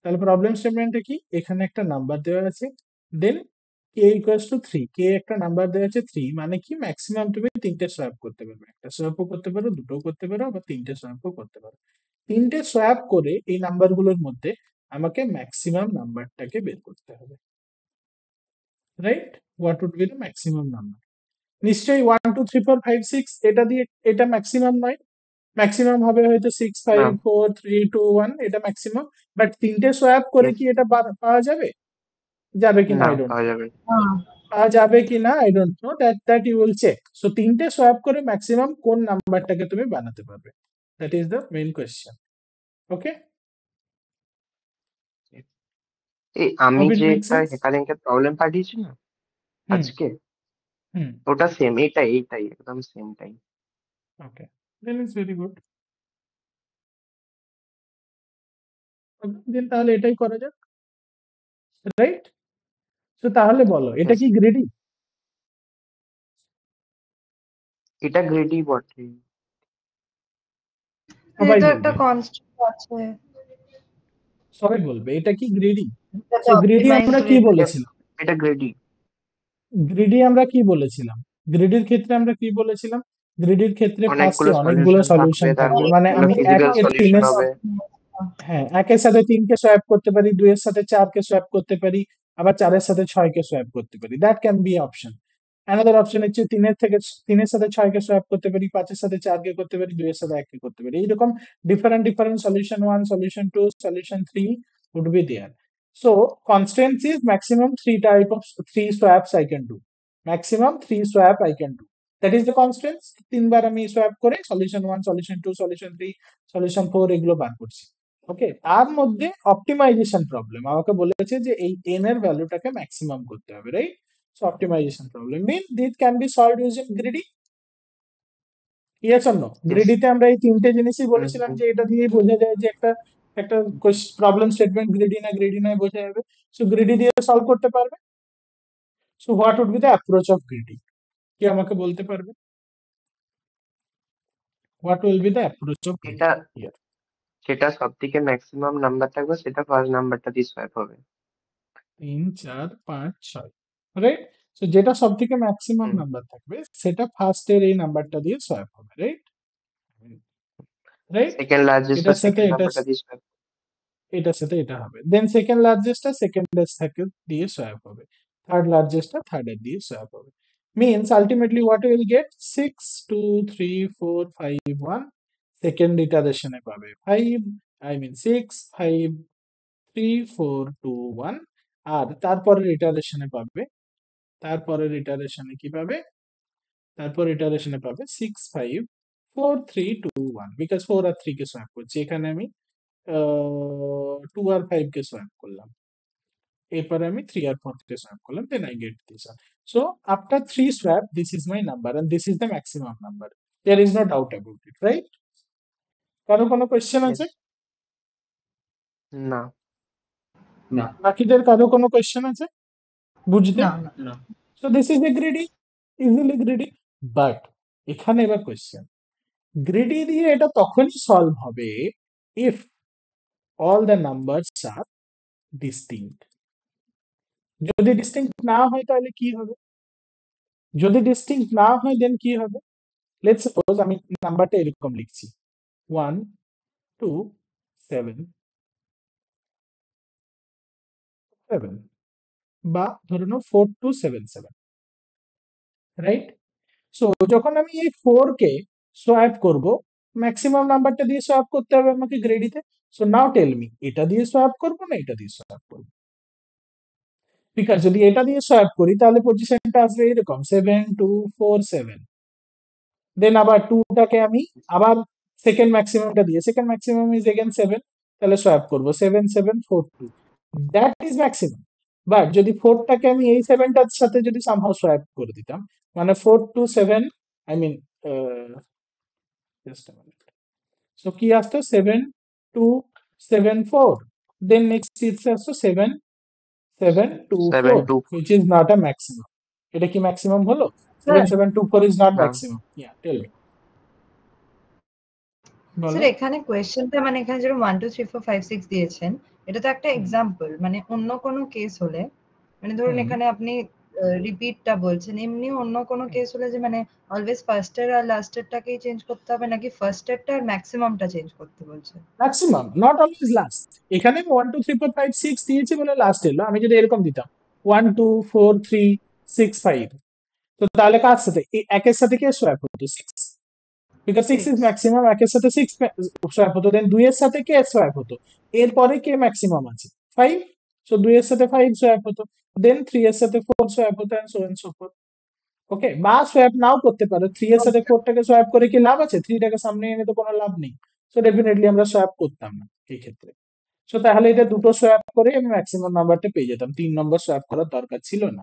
তাহলে প্রবলেম স্টেটমেন্টে কি, এখানে একটা নাম্বার দেওয়া আছে, দেন কে ইকুয়ালস টু 3, কে একটা নাম্বার দেওয়া আছে 3, মানে কি ম্যাক্সিমাম তুমি তিনটে সোয়াপ করতে পারবে, একটা সোয়াপও করতে পারো, দুটোও করতে পারো, আবার তিনটে সোয়াপও করতে পারো। তিনটে সোয়াপ করে এই নাম্বারগুলোর মধ্যে আমাকে ম্যাক্সিমাম নাম্বারটাকে বের করতে হবে, right? What would be the maximum number? নিশ্চয়ই 1 2 3 4 5 6 এটা দিয়ে এটা ম্যাক্সিমাম নয়, ম্যাক্সিমাম হবে হয়তো 6 5 4 3 2 1, এটা ম্যাক্সিমাম। বাট তিনটে সোয়াপ করে Yes. কি এটা পাওয়া যাবে? যাবে কিনা না, আই ডোন্ট পাওয়া নো, যাবে না। পাওয়া যাবে কিনা I don't know, that you will check. So তিনটে সোয়াপ করে ম্যাক্সিমাম কোন নাম্বারটাকে তুমি বানাতে পারবে, that is the main question. Okay, এই আমি হোপ ইট যে মেক একটা সেন্স। হেকারিংকে প্রবলেম পাঠিয়েছি না হুম আজকে, হুম। ওটা সেম, এইটাই একদম সেমটাই। ওকে, দেন ইটস ভেরি গুড। দেন তাহলে এটাই করা যাক, রাইট? তো তাহলে বলো, এটা Yes. কি গ্রেডি? এটা গ্রেডি বটে। সবাই যেহেতু একটা বলবে, কনস্ট্যান্ট আছে, সবাই বলবে এটা কি গ্রেডি? এটাকে সো গ্রেডি অপটিমাইজ আমরা কি গ্রিড। বলেছিলাম? এটা গ্রেডি। গ্রিডি আমরা কি বলেছিলাম? গ্রিডির ক্ষেত্রে আমরা কি বলেছিলাম? গ্রিডির ক্ষেত্রে ফার্স্টে অনেকগুলো অনেকগুলো সলিউশন থাকবে, সলিউশন তার থাকবে, মধ্যে মানে অনেকগুলো আমি এক ফিজিক্যাল কে সলিউশন তিনের, হবে। হ্যাঁ একের সাথে তিনকে সোয়াপ করতে পারি, দুইয়ের সাথে চারকে সোয়াপ করতে পারি, আবার চারের সাথে ছয়কে সোয়াপ করতে পারি, that can be option. Another option হচ্ছে তিনের সাথে ছয়কে সোয়াপ করতে পারি, পাঁচের সাথে চারকে করতে পারি, দুইয়ের সাথে এককে করতে পারি, এইরকম different different solution 1, solution 2, solution 3 would be there. So constraint is maximum three swaps I can do. Maximum 3 swap I can do. That is the constraint. তিনবার আমি সোয়াপ করে সলিউশন 1, সলিউশন 2, সলিউশন 3, সলিউশন 4 এগুলো বার করছি। ওকে, তার মধ্যে optimisation problem আমাকে বলেছে যে এই n এর ভ্যালুটাকে ম্যাক্সিমাম করতে হবে, right? So optimization problem mean this can be solved using greedy. Yes or no? Yes. গ্রিডিতে আমরা এই তিনটে জিনিসই বলেছিলাম যে এটা দিয়ে বোঝা যায় যে একটা একটা প্রবলেম স্টেটমেন্ট গ্রিডি না বোঝা যাবে। সো গ্রিডি দিয়ে সলভ করতে পারবে। So what would be the approach of greedy? কি আমাকে বলতে পারবে? What will be the approach of greedy এটা হিয়ার? যেটা সব থেকে ম্যাক্সিমাম নাম্বার থাকবে সেটা ফার্স্ট নাম্বারটা দিয়ে সোয়াপ হবে। 3 4 5 6, রাইট? সো যেটা সব থেকে ম্যাক্সিমাম হুম। নাম্বার থাকবে সেটা ফার্স্টের এই নাম্বারটা দিয়ে সোয়াপ হবে, রাইট? রাইট, সেকেন্ড লার্জেস্ট এটার সাথে সেকেন্ড এটা, নাম্বারটা দিয়ে সোয়াপ। এটার সাথে এটা হবে, দেন সেকেন্ড লার্জেস্টটা সেকেন্ডের সাথে দিয়ে সোয়াপ হবে, থার্ড লার্জেস্টটা থার্ডের দিয়ে সোয়াপ হবে। Means ultimately what will get 6 2 3 4 5 1, second ইটারেশনে পাবে 5, আই মিন 6 5 3 4 2 1, আর তারপরের ইটারেশনে পাবে, তারপরের ইটারেশনে কি পাবে, তারপর ইটারেশনে পাবে 6 5 4 3 2 1, বিকজ 4 আর 3 কে সোয়াপ করছি এখানে আমি, 2 আর 5 কে সোয়াপ করলাম, এরপরে আমি 3 আর 4 কে সোয়াপ করলাম, then I get this one. So after 3 swap this is my number and this is the maximum number, there is no doubt about it, right? কারো কোনো কোয়েশ্চেন Yes. আছে? না। না বাকিদের কারো কোনো কোয়েশ্চেন আছে বুঝতে? না না so this is a greedy, easily greedy. But এখানে এবার কোয়েশ্চেন, গ্রিডি দিয়ে এটা তখনই সলভ হবে if all the numbers are distinct. যদি ডিস্টিংক্ট না হয় তাহলে কি হবে? যদি ডিস্টিংক্ট না হয় দেন কি হবে? লেটস সাপোজ আমি নাম্বারটা এরকম লিখছি 1 2 7 7, বা ধরে নাও 4 2 7 7, রাইট? সো যখন আমি এই 4 কে সোয়াপ করব, ম্যাক্সিমাম নাম্বারটা দিয়ে সোয়াপ করতে হবে আমাকে গ্রেডিতে। সো নাও টেল মি, এটা দিয়ে সোয়াপ করব না এটা দিয়ে সোয়াপ করব? বিকজ যদি এটা দিয়ে সোয়াপ করি তাহলে পজিশনটা আসবে এরকম 7 2 4 7, দেন আবার 2টাকে আমি আবার সেকেন্ড ম্যাক্সিমামটা দিয়ে, সেকেন্ড ম্যাক্সিমাম ইজ এগেন 7, তাহলে সোয়াপ করব 7 7 4 2, দ্যাট ইজ ম্যাক্সিমাম। বাট যদি 4টাকে আমি এই 7টার সাথে যদি সামহাউ সোয়াপ করে দিতাম, মানে 4 2 7, I mean just a minute, so কি আসতো 7 2 7 4, দেন নেক্সট ইজ আসতো 7 7 2 7 4, 2 which is not a maximum. এটা কি ম্যাক্সিমাম হলো? 7 স্যার 7 2 4 is not না। maximum. Yeah, tell me. বলো। স্যার এখানে কোয়েশ্চেনটা মানে এখানে যেরকম 1 2 3 4 5 6 দিয়েছেন, এটা তো একটা এক্সাম্পল, মানে অন্য কোনো কেস হলে, মানে ধরুন হুম এখানে আপনি রিপিটটা বলছেন, এমনি অন্য কোনো হুম কেস হলে যে মানে অলওয়েজ ফার্স্ট এর আর লাস্ট এরটাকেই চেঞ্জ করতে হবে, নাকি ফার্স্ট এরটা আর ম্যাক্সিমামটা চেঞ্জ করতে বলছেন? Maximum, not always last. এখানে 1 2 3 4 5 6 দিয়েছি বলে লাস্ট এলো, আমি যদি এরকম দিতাম 1 2 4 3 6 5, তো তাহলে কার সাথে একের সাথে কে সোয়াপ হতো? 6, বিকজ 6 ইজ 6। ম্যাক্সিমাম, একের সাথে 6 সোয়াপ হতো। দেন 2 এর সাথে কে সোয়াপ হতো? এরপরে কে ম্যাক্সিমাম আছে? 5, সো 2 এর সাথে 5 সোয়াপ হতো। দেন 3 এর সাথে 4 সোয়াপ হতো, and so and so forth. Okay, বা সোয়াপ নাও করতে পারো, 3 এর সাথে 4 টাকে সোয়াপ করে কি লাভ আছে? 3 টাকে সামনে এনে তো কোনো লাভ নেই। সো ডেফিনেটলি আমরা সোয়াপ করতাম না এই ক্ষেত্রে। সো তাহলে এটা দুটো সোয়াপ করে আমি ম্যাক্সিমাম নাম্বারটা পেয়ে যেতাম, 3 নম্বর সোয়াপ করার দরকার ছিল না,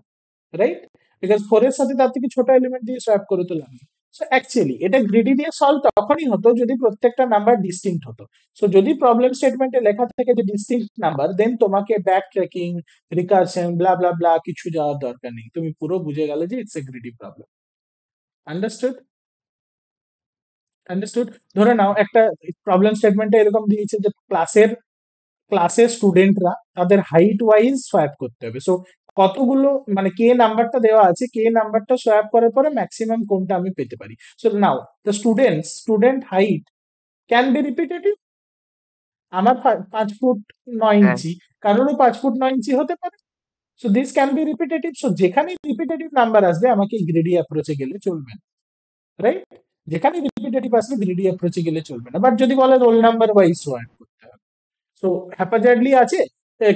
রাইট? বিকজ 4 এর সাথে তার থেকে ছোট এলিমেন্ট দিয়ে সোয়াপ করে তো লাভ নেই। সো অ্যাকচুয়ালি এটা গ্রিডি দিয়ে সলভ তখনই হতো যদি প্রত্যেকটা নাম্বার ডিস্টিংক্ট হতো। সো যদি প্রবলেম স্টেটমেন্টে লেখা থাকে যে ডিস্টিংক্ট নাম্বার, দেন তোমাকে backtracking, recursion, blah blah blah কিছু যাওয়ার দরকার নেই, তুমি পুরো বুঝে গেলে যে it's a greedy problem. Understood? Understood. ধরে নাও একটা প্রবলেম স্টেটমেন্টে এরকম দিয়েছে যে ক্লাসের স্টুডেন্টরা তাদের হাইট ওয়াইজ সোয়াপ করতে হবে। সো কতগুলো, মানে কে নাম্বারটা দেওয়া আছে, কে নাম্বারটা সোয়াপ করার পরে ম্যাক্সিমাম কোনটা আমি পেতে পারি। So now the student height can be repetitive. আমার 5 ফুট 9 হ্যাঁ। ইঞ্চি, কারোরও 5 ফুট 9 ইঞ্চি হতে পারে। So this can B repetitive. So যেখানে রিপিটেটিভ নাম্বার আসবে আমাকে গ্রিডি অ্যাপ্রোচে গেলে চলবে না, রাইট? যেখানে রিপিটেটিভ আসবে গ্রিডি অ্যাপ্রোচে গেলে চলবে না। বাট যদি বলে রোল নাম্বার ওয়াইজ সোয়াপ করতে হবে, সো হ্যাপাজার্ডলি আছে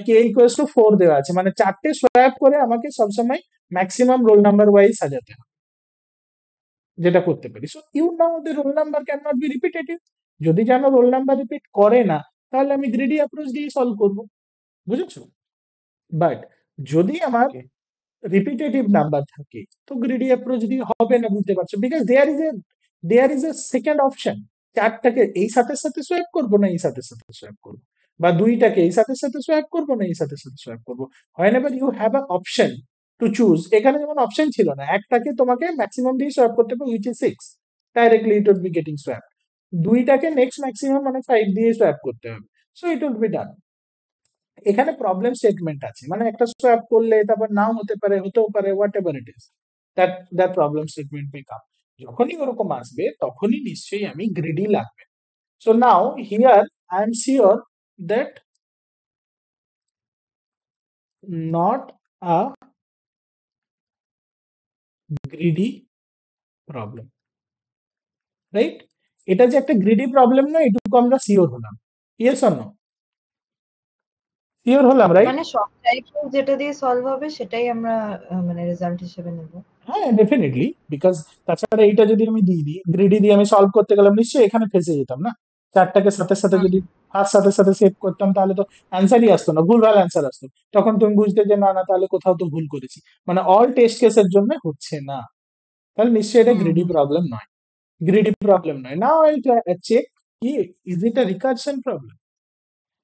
কে ইকুয়ালস টু 4 দেওয়া আছে, মানে 4টে সোয়াপ করে আমাকে সবসময় ম্যাক্সিমাম রোল নাম্বার ওয়াইজ সাজাতে হবে, যেটা করতে পারি। So you know the roll number can not be repetitive. যদি জানো রোল নাম্বার রিপিট করে না, তাহলে আমি গ্রিডি অ্যাপ্রোচ দিয়ে সলভ করব, বুঝেছো? বাট যদি আমার ওকে। রিপিটেটিভ নাম্বার থাকে, তো গ্রিডি অ্যাপ্রোচ দিয়ে হবে না, বুঝতে পারছো? Because there is a second option. চারটাকে এই সাথে সাথে সোয়াপ করবো, না এই সাথে সাথে সোয়াপ করবো, বা দুইটাকে এই সাথে সাথে সোয়াপ করবো, না এই সাথে সাথে সোয়াপ করবো। হয় না, but you have a option to choose. এখানে যেমন অপশন ছিল না, একটাকে তোমাকে ম্যাক্সিমাম দিয়ে সোয়াপ করতে হবে, which is 6, directly it would be getting swap. দুইটাকে নেক্সট ম্যাক্সিমাম মানে 5 দিয়ে সোয়াপ করতে হবে, so it would be done. এখানে প্রবলেম স্টেটমেন্ট আছে, মানে একটা সোয়াপ করলে তারপর নাও হতে পারে, হতেও পারে, whatever it is, that problem statement may come. যখনই ওরকম আসবে তখনই নিশ্চয়ই আমি গ্রিডি লাগবে। So now here I am sure that not a greedy problem, right? এটা যে একটা গ্রিডি প্রবলেম না, এটুকু আমরা শিওর হলাম। Yes or no? শিওর হলাম, রাইট? মানে সব টাইপের যেটা দিয়ে সলভ হবে সেটাই আমরা মানে রেজাল্ট হিসেবে নেব। হ্যাঁ, ডেফিনেটলি। বিকজ তাছাড়া এইটা যদি আমি দিয়ে দিই, গ্রিডি দিয়ে আমি সলভ করতে গেলাম, নিশ্চয়ই এখানে ফেসে যেতাম না। চারটাকে সাথে সাথে হুম। যদি ফার্স্ট সাথে সাথে সেভ করতাম, তাহলে তো অ্যান্সারই আসতো না, ভুলভাল অ্যান্সার আসতো। তখন তুমি বুঝতে যে না না, তাহলে কোথাও তো ভুল করেছি, মানে অল টেস্ট কেসের জন্য হচ্ছে না, তাহলে নিশ্চয়ই এটা হুম গ্রিডি হুম। প্রবলেম নয়। গ্রিডি প্রবলেম নয়। নাও আই চেক কি is it a recursion problem.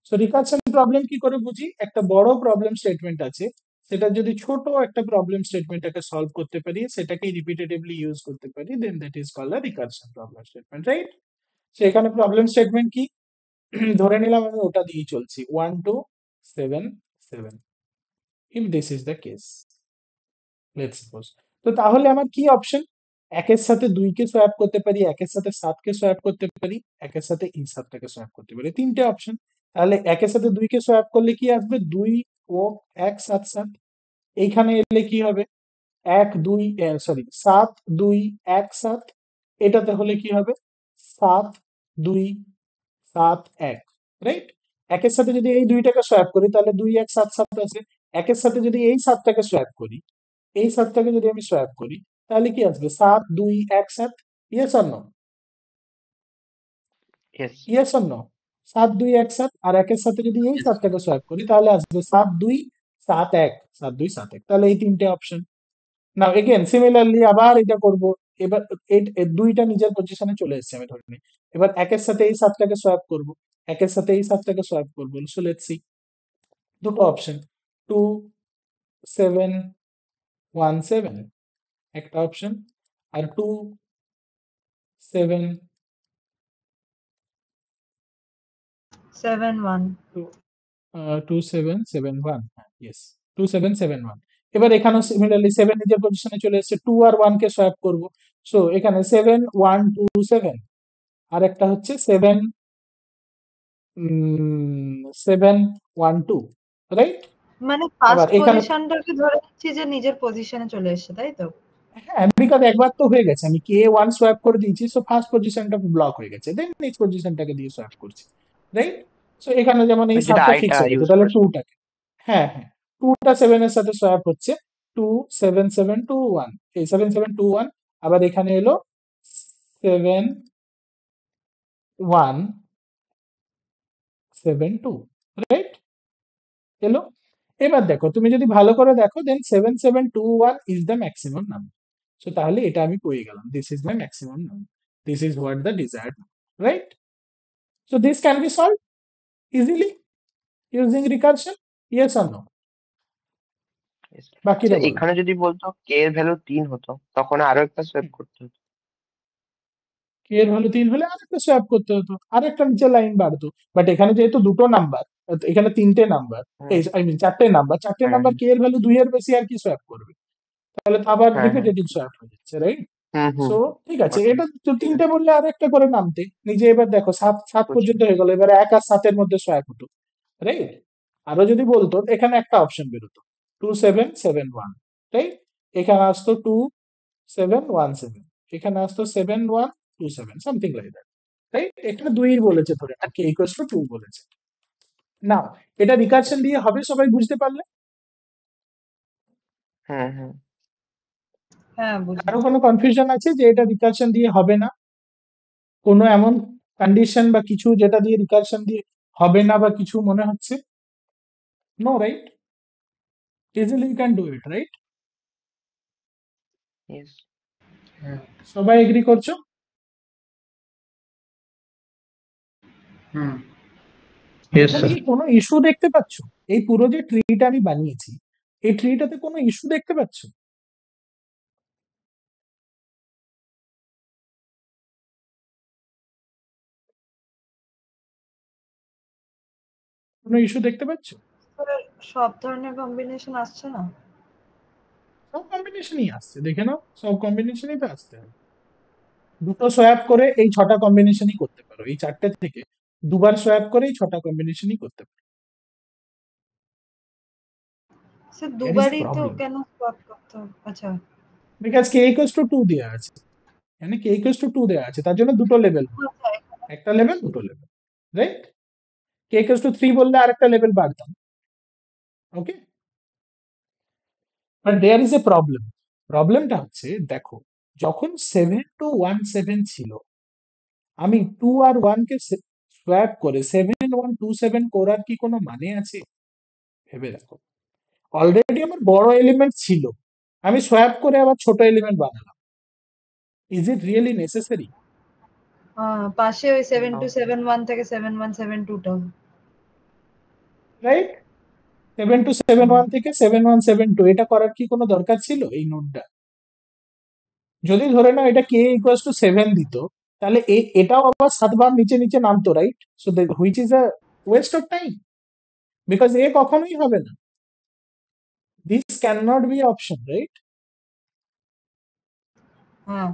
So recursion problem কি করে বুঝি? একটা বড় প্রবলেম স্টেটমেন্ট আছে, সেটা যদি ছোট একটা প্রবলেম স্টেটমেন্টটাকে সলভ করতে পারি, সেটাকে রিপিটেটিভলি ইউজ করতে পারি, then that is called a recursion problem statement, right? So এখানে প্রবলেম স্টেটমেন্ট কি? ধরে নিলাম আমি ওটা দিয়ে চলছি, 1 2 7 7, if this is the case, let's suppose. তো তাহলে আমার কি অপশন? একের সাথে 2 কে সোয়াপ করতে পারি, একের সাথে 7 কে সোয়াপ করতে পারি, একের সাথে এই 7টাকে সোয়াপ করতে পারি, তিনটে অপশন। তাহলে একের সাথে 2 কে সোয়াপ করলে কি আসবে? 2 ও 1 7 7। এইখানে এলে কি হবে? 7 2 1 7। এটাতে হলে কি হবে? 7 2 7 1, রাইট? একের সাথে যদি এই দুইটাকে সোয়াপ করি, তাহলে 2 1 7 7 আছে। একের সাথে যদি এই 7টাকে সোয়াপ করি, এই 7টাকে যদি আমি সোয়াপ করি, তাহলে কি আসবে? 7 2 1 7। Yes or no? Yes. Yes or no? 7 2 1 7, আর একের সাথে যদি এই 7টাকে সোয়াপ করি, তাহলে আসবে 7 2 7 1, 7 2 7 1। তাহলে এই তিনটে অপশন। নাও এগেন সিমিলারলি আবার এটা করব। এবার দুইটা নিজের পজিশনে চলে এসেছে, আমি ধরে নিই। এবার একের সাথে এই 7টাকে সোয়াপ করব, একের সাথে এই 7টাকে সোয়াপ করব। সো লেটস সি, দুটো অপশন, 2 7 1 7 একটা অপশন, আর 2 7 7 1 2771, ইয়েস, 2771। এবার এখানেও সিমিলারলি 7 নিজের পজিশনে চলে এসেছে, 2 আর 1 কে সোয়াপ করব। সো এখানে 7127, আর একটা হচ্ছে 712, রাইট? মানে আবার ফার্স্ট এখানে, পজিশনটাকে ধরে নিচ্ছি যে নিজের পজিশনে চলে এসেছে, তাই তো? হ্যাঁ, বিকজ একবার তো হয়ে গেছে, আমি K1 সোয়াপ করে দিয়েছি, সো ফার্স্ট পজিশনটা ব্লক হয়ে গেছে, দেন নেক্সট পজিশনটাকে দিয়ে সোয়াপ করছি, রাইট? সো এখানে যেমন এই যেটা সাতটা আইটা ফিক্স হয়ে গেছে, ইউজ তাহলে করছে। টুটাকে, হ্যাঁ হ্যাঁ, টুটা 7 এর সাথে সোয়াপ হচ্ছে, 27721, এই 7721। আবার এখানে এলো 7172, রাইট? এলো। এবার দেখো, তুমি যদি ভালো করে দেখো, then 7721 is the maximum number. So তাহলে এটা আমি পেয়ে গেলাম, this is my maximum number, this is what the desired number, right? So this can be solve easily using recursion, yes or no? Yes. বাকিরা আচ্ছা, বলো। এখানে যদি বলতো কে এর ভ্যালু 3 হতো, তখন আরো একটা সোয়াপ করতে হতো। কে এর ভ্যালু 3 হলে আরেকটা সোয়াপ করতে হতো, আরেকটা নিচে লাইন বাড়তো। বাট এখানে যেহেতু দুটো নাম্বার, এখানে তিনটে নাম্বার, হুম আই মিন চারটে নাম্বার, চারটে হ্যাঁ নাম্বার কে এর ভ্যালু 2 এর বেশি আর কি সোয়াপ করবে? তাহলে তো আবার হ্যাঁ হ্যাঁ রিপিটেটিভ সোয়াপ হয়ে যাচ্ছে, রাইট? হুম হুম সো ঠিক আছে, ওটাই। এটা তো ঠিক তিনটে আছে, বললে আর একটা করে নামতে নিজে। এবার দেখো, সাত সাত বুঝছি। পর্যন্ত হয়ে গেল, এবার 1 আর 7 এর মধ্যে সোয়াপ হতো, রাইট? আরো যদি বলতো, এখানে একটা অপশন বেরোতো, 2771, রাইট? এখানে আসতো 2717, এখানে আসতো 7127, সামথিং লাইক দ্যাট, রাইট? এখানে 2 বলেছে, ধরে নাও কে ইকুয়ালস টু 2 বলেছে। নাও এটা রিকারশন দিয়ে হবে, সবাই বুঝতে পারলে? হ্যাঁ হ্যাঁ হ্যাঁ, আরো বুঝলাম। কোনো কনফিউশন আছে যে এটা রিকারশন দিয়ে হবে না? কোনো এমন কন্ডিশন বা কিছু যেটা দিয়ে রিকারশন দিয়ে হবে না বা কিছু মনে হচ্ছে? No, right? Easily you can do it, right? Yes হ্যাঁ সবাই এগ্রি করছো? হুম ইয়েস এখানে স্যার। কি কোনো ইস্যু দেখতে পাচ্ছো? এই পুরো যে ট্রিটা আমি বানিয়েছি, এই ট্রিটাতে কোনো ইস্যু দেখতে পাচ্ছো? কোনো ইস্যু দেখতে পাচ্ছো? স্যার, সব ধরনের কম্বিনেশন আসছে না? সব কম্বিনেশনই আসছে, দেখে নাও, সব কম্বিনেশনই তো আসতে হবে। দুটো সোয়াপ করে এই 6টা কম্বিনেশনই করতে পারো, এই 4টে থেকে দুবার সোয়াপ করে এই 6টা কম্বিনেশনই করতে পারো। স্যার, হিয়ার ইজ দুবারই তো প্রবলেম, কেন সোয়াপ করতে হবে? আচ্ছা। বিকজ কে ইকুয়ালস টু 2 দেওয়া আছে, মানে কে ইকুয়ালস টু 2 দেওয়া আছে, তার জন্য দুটো লেভেল, আচ্ছা, একটা লেভেল দুটো level, right? K equals to 3 বললে আরেকটা লেভেল বাড়তাম, okay? But there is a problem. প্রবলেমটা হচ্ছে, দেখো, যখন 7217 ছিল, আমি 2 আর 1 কে সোয়াপ করে 7127 করার কি কোনো মানে আছে? ভেবে দেখো, অলরেডি আমার বড় এলিমেন্ট ছিল, আমি সোয়াপ করে আবার ছোট এলিমেন্ট বানালাম, ইজ ইট রিয়েলি নেসেসারি? পাশে ওই না 7271 থেকে 7172টা। রাইট? 7271 থেকে 7172, এটা করার কি কোনো দরকার ছিল এই নোটটা? যদি ধরে নাও এটা কে ইকুয়ালস টু 7 দিত, তাহলে এটাও আবার 7 বার নিচে নিচে নামতো, right? So which is a waste of time, because এ কখনোই হবে না, this can not be option, right? হ্যাঁ।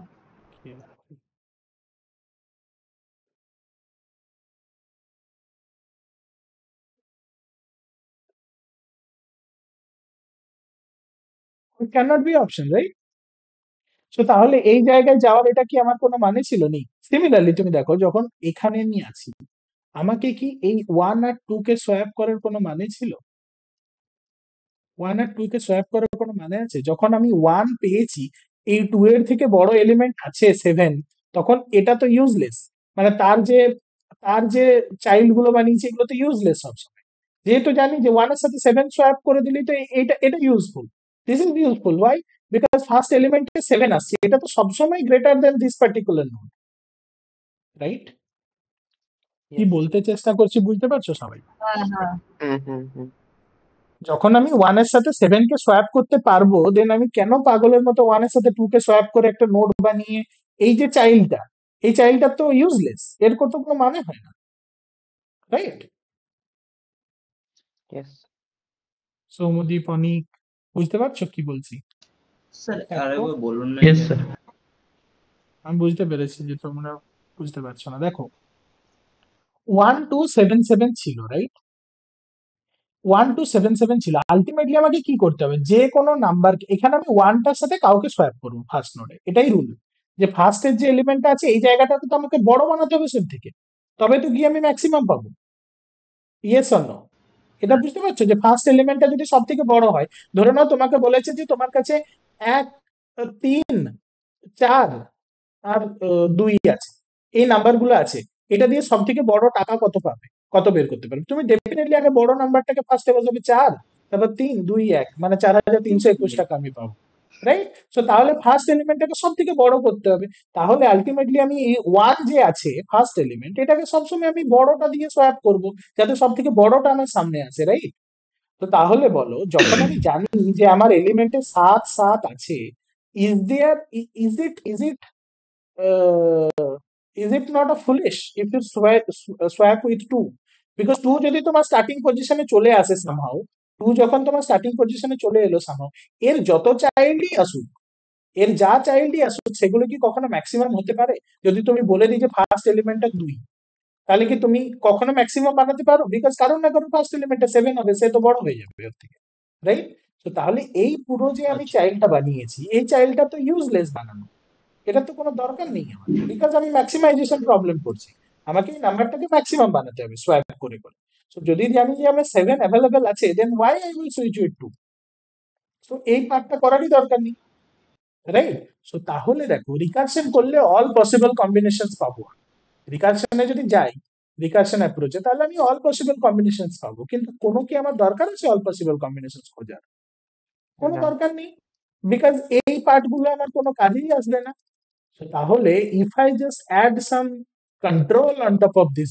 It can not be option, right? So তাহলে এই জায়গায় যাওয়ার এটা কি আমার কোনো মানে ছিল? নেই। সিমিলারলি তুমি দেখো, যখন এখানে আমি আছি, আমাকে কি এই 1 আর 2 কে সোয়াপ করার কোনো মানে ছিল? 1 আর 2 কে সোয়াপ করার কোনো মানে আছে? যখন আমি 1 পেয়েছি, এই 2 এর থেকে বড় এলিমেন্ট আছে 7, তখন এটা তো ইউজলেস, মানে তার যে চাইল্ড গুলো বানিয়েছে এগুলো তো ইউজলেস সবসময়, যেহেতু জানি যে 1 এর সাথে 7 সোয়াপ করে দিলেই তো এটা এটা useful. This is useful, why? Because first এলিমেন্টে 7 আসছে, এটা তো সবসময় greater than this particular node, right? কি ইয়েস বলতে চেষ্টা করছি বুঝতে পারছো সবাই? হ্যাঁ, হ্যাঁ। হুম যখন আমি 1 এর সাথে 7 কে সোয়াপ করতে পারবো, দেন আমি কেন পাগলের মতো 1 এর সাথে 2 কে সোয়াপ করে একটা নোড বানিয়ে, এই যে চাইল্ডটা, এই চাইল্ডটা তো ইউজলেস, এর তো কোনো মানে হয় না, রাইট? ইয়েস। সৌমদীপ, অনিক, বুঝতে পারছো কি বলছি? স্যার দেখো, আরেকবার বলুন না। Yes sir. আমি বুঝতে পেরেছি যে তোমরা বুঝতে পারছো না। দেখো, 1277 ছিল, রাইট? 1277 ছিল। আলটিমেটলি আমাকে কি করতে হবে, যে কোনো নাম্বার, এখানে আমি ওয়ানটার সাথে কাউকে সোয়াপ করবো ফার্স্ট নোডে, এটাই রুল। যে ফার্স্টের যে এলিমেন্টটা আছে এই জায়গাটাতে তো আমাকে বড় বানাতে হবে সব থেকে, তবে তো গিয়ে আমি ম্যাক্সিমাম পাবো। Yes or no? এটা বুঝতে পারছো যে ফার্স্ট এলিমেন্টটা যদি সব থেকে বড় হয়, ধরে নাও তোমাকে বলেছে যে তোমার কাছে 1, 3, 4 আর 2 আছে, এই নাম্বারগুলো আছে, এটা দিয়ে সব থেকে বড় টাকা কত পাবে, কত বের করতে পারবে? তুমি ডেফিনেটলি আগে বড় নাম্বারটাকে ফার্স্টে বসাবে 4, তারপর 3, 2, 1, মানে 4321 টাকা আমি পাবো, রাইট? সো তাহলে ফার্স্ট এলিমেন্টটাকে সব থেকে বড় করতে হবে। তাহলে আলটিমেটলি আমি এই 1 যে আছে ফার্স্ট এলিমেন্ট, এটাকে সবসময় আমি বড়টা দিয়ে সোয়াপ করব, যাতে সব থেকে বড়টা আমার সামনে আসে, রাইট? তো তাহলে বলো, যখন আমি জানি যে আমার এলিমেন্টে 7 আছে, is there is it is it not a foolish if you swap with 2? Because 2 যদি তোমার স্টার্টিং পজিশনে চলে আসে somehow, 2 যখন তোমার স্টার্টিং পজিশনে চলে এলো somehow, এর যত চাইল্ডই আসুক, এর যা চাইল্ডই আসুক, সেগুলো কি কখনো ম্যাক্সিমাম হতে পারে? যদি তুমি বলে দিই যে ফার্স্ট এলিমেন্টটা 2, তাহলে কি তুমি কখনো ম্যাক্সিমাম বানাতে পারো? বিকজ কারণ না কারণ ফার্স্ট এলিমেন্টটা 7 হবে, সে তো বড় হয়ে যাবে ওর থেকে, রাইট? তো তাহলে এই পুরো যে আমি আচ্ছা চাইল্ডটা বানিয়েছি, এই চাইল্ডটা তো ইউজলেস বানানো, এটা তো কোনো দরকার নেই আমার, বিকজ আমি ম্যাক্সিমাইজেশন প্রবলেম করছি। আমাকে এই নাম্বারটাকে ম্যাক্সিমাম বানাতে হবে সোয়াপ করে করে। সো যদি জানি যে আমার 7 অ্যাভেলেবেল আছে, then why I will switch with 2? So এই পার্টটা করারই দরকার নেই, রাইট? সো তাহলে দেখো, রিকারশন করলে অল পসিবল কম্বিনেশন পাবো। রিকারশনে যদি যাই, রিকারশন অ্যাপ্রোচে, তাহলে আমি অল পসিবল কম্বিনেশন পাবো, কিন্তু কোনো কি আমার দরকার আছে অল পসিবল কম্বিনেশন খোঁজার? কোনো না। দরকার নেই, বিকজ এই পার্টগুলো আমার কোনো কাজেই আসবে না। So তাহলে if I just add some control on top of this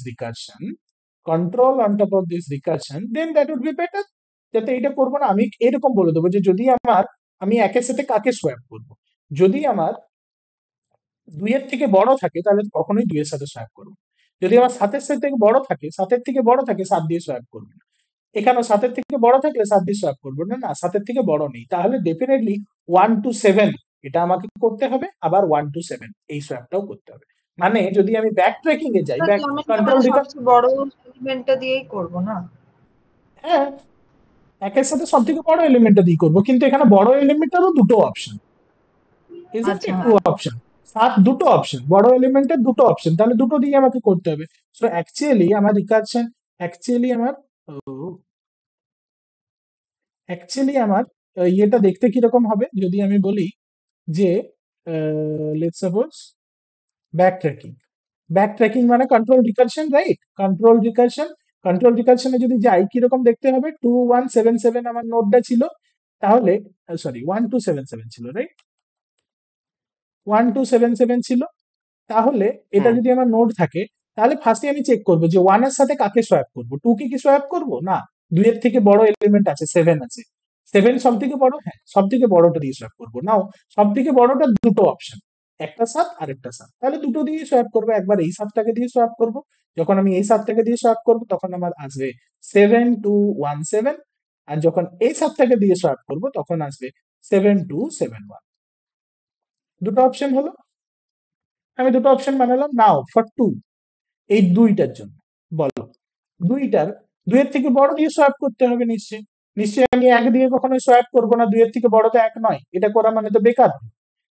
recursion, then that would be better. যাতে এটা করবো না, আমি এরকম বলে দেবো যে যদি আমি একের সাথে কাকে সোয়াপ করব, যদি আমার 2 এর থেকে বড় থাকে তাহলে কখনোই 2 এর সাথে সোয়াপ করবো। যদি আমার 7 এর থেকে বড় থাকে, 7 থেকে বড় থাকে, 7 দিয়ে সোয়াপ করবো না। এখানেও 7 এর থেকে বড় থাকলে 7 দিয়ে সোয়াপ করবো না, না 7 এর থেকে বড় নেই, তাহলে ডেফিনেটলি 1 to 7 এটা আমাকে করতে হবে, আবার 1 to 7 এই সোয়াপটাও করতে হবে। মানে যদি আমি ব্যাক ট্র্যাকিং এ যাই, ব্যাক আমি কন্ট্রোল সবচেয়ে বড় এলিমেন্টটা দিয়েই করবো না? হ্যাঁ, একের সাথে সব থেকে বড় এলিমেন্টটা দিয়ে করবো, কিন্তু এখানে বড় এলিমেন্টেরও দুটো অপশন, ইজন্ট আচ্ছা, ইট? টু অপশন, 7 দুটো অপশন, বড় এলিমেন্টের দুটো অপশন, তাহলে দুটো দিয়ে আমাকে করতে হবে। সো অ্যাকচুয়ালি আমার রিকারশন, অ্যাকচুয়ালি আমার ইয়েটা দেখতে কিরকম হবে যদি আমি বলি যে লেটস সাপোজ ব্যাক ট্র্যাকিং মানে কন্ট্রোল রিকারশন, রাইট? কন্ট্রোল রিকারশনে যদি যাই, কিরকম দেখতে হবে? 2177 আমার নোটটা ছিল, তাহলে সরি 1277 ছিল, রাইট? 1277 ছিল। তাহলে এটা হুম। যদি আমার নোড থাকে, তাহলে ফার্স্টে আমি চেক করবো যে 1 এর সাথে কাকে সোয়াপ করবো। 2 কে কি সোয়াপ করবো? না, 2 এর থেকে বড় এলিমেন্ট আছে, 7 আছে, 7 সব থেকে বড়, হ্যাঁ সব থেকে বড়টা দিয়ে সোয়াপ করবো। নাও সব থেকে বড়টা দুটো অপশন, একটা 7 আর একটা 7, তাহলে দুটো দিয়ে সোয়াপ করবো। একবার এই 7টাকে দিয়ে সোয়াপ করবো, যখন আমি এই 7টাকে দিয়ে সোয়াপ করবো তখন আমার আসবে 7217, আর যখন এই 7টাকে দিয়ে সোয়াপ করবো তখন আসবে 7271। দুটো অপশন হলো, আমি দুটো অপশন বানালাম। নাও ফর 2, এই দুইটার জন্য বলো, দুইটার 2 এর থেকে বড় দিয়ে সোয়াপ করতে হবে নিশ্চয়ই। নিশ্চয়ই আমি 1 দিয়ে কখনোই সোয়াপ করবো না, 2 এর থেকে বড় তো 1 নয়, এটা করা মানে তো বেকার।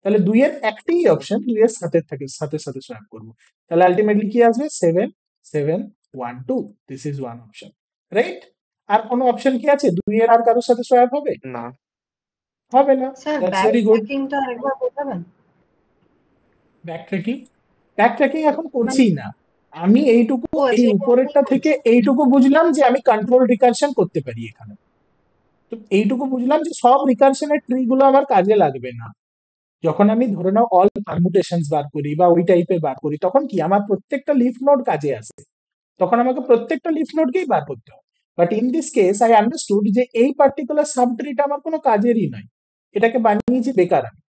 তাহলে 2 এর একটাই অপশন, 2 এর সাথে সাথে সোয়াপ করবো, তাহলে আলটিমেটলি কি আসবে? 7712, this is one option, right? আর কোনো অপশন কি আছে 2 এর আর কারোর সাথে সোয়াপ হবে? না। হবে না। Sir that's back very good. ট্র্যাকিংটা একবার বোঝাবেন? ব্যাক ট্র্যাকিং এখন মানে করছিই না আমি, এইটুকু ও এই আচ্ছা, এটা উপরেরটা আপনি থেকে করছেন। এইটুকু বুঝলাম যে আমি কন্ট্রোল রিকারশন করতে পারি এখানে। তো এইটুকু বুঝলাম যে সব রিকারশনের ট্রি গুলো আমার কাজে লাগবে না। যখন আমি ধরে নাও অল পারমুটেশনস বার করি বা ওই টাইপের বার করি, তখন কি আমার প্রত্যেকটা লিফ নোড কাজে আসে, তখন আমাকে প্রত্যেকটা লিফ নোডকেই বার করতে হয়। But in this case I understood যে এই পার্টিকুলার সাব ট্রিটা আমার কোনো কাজেরই নয়, এটাকে বানিয়েছি বেকার আমি,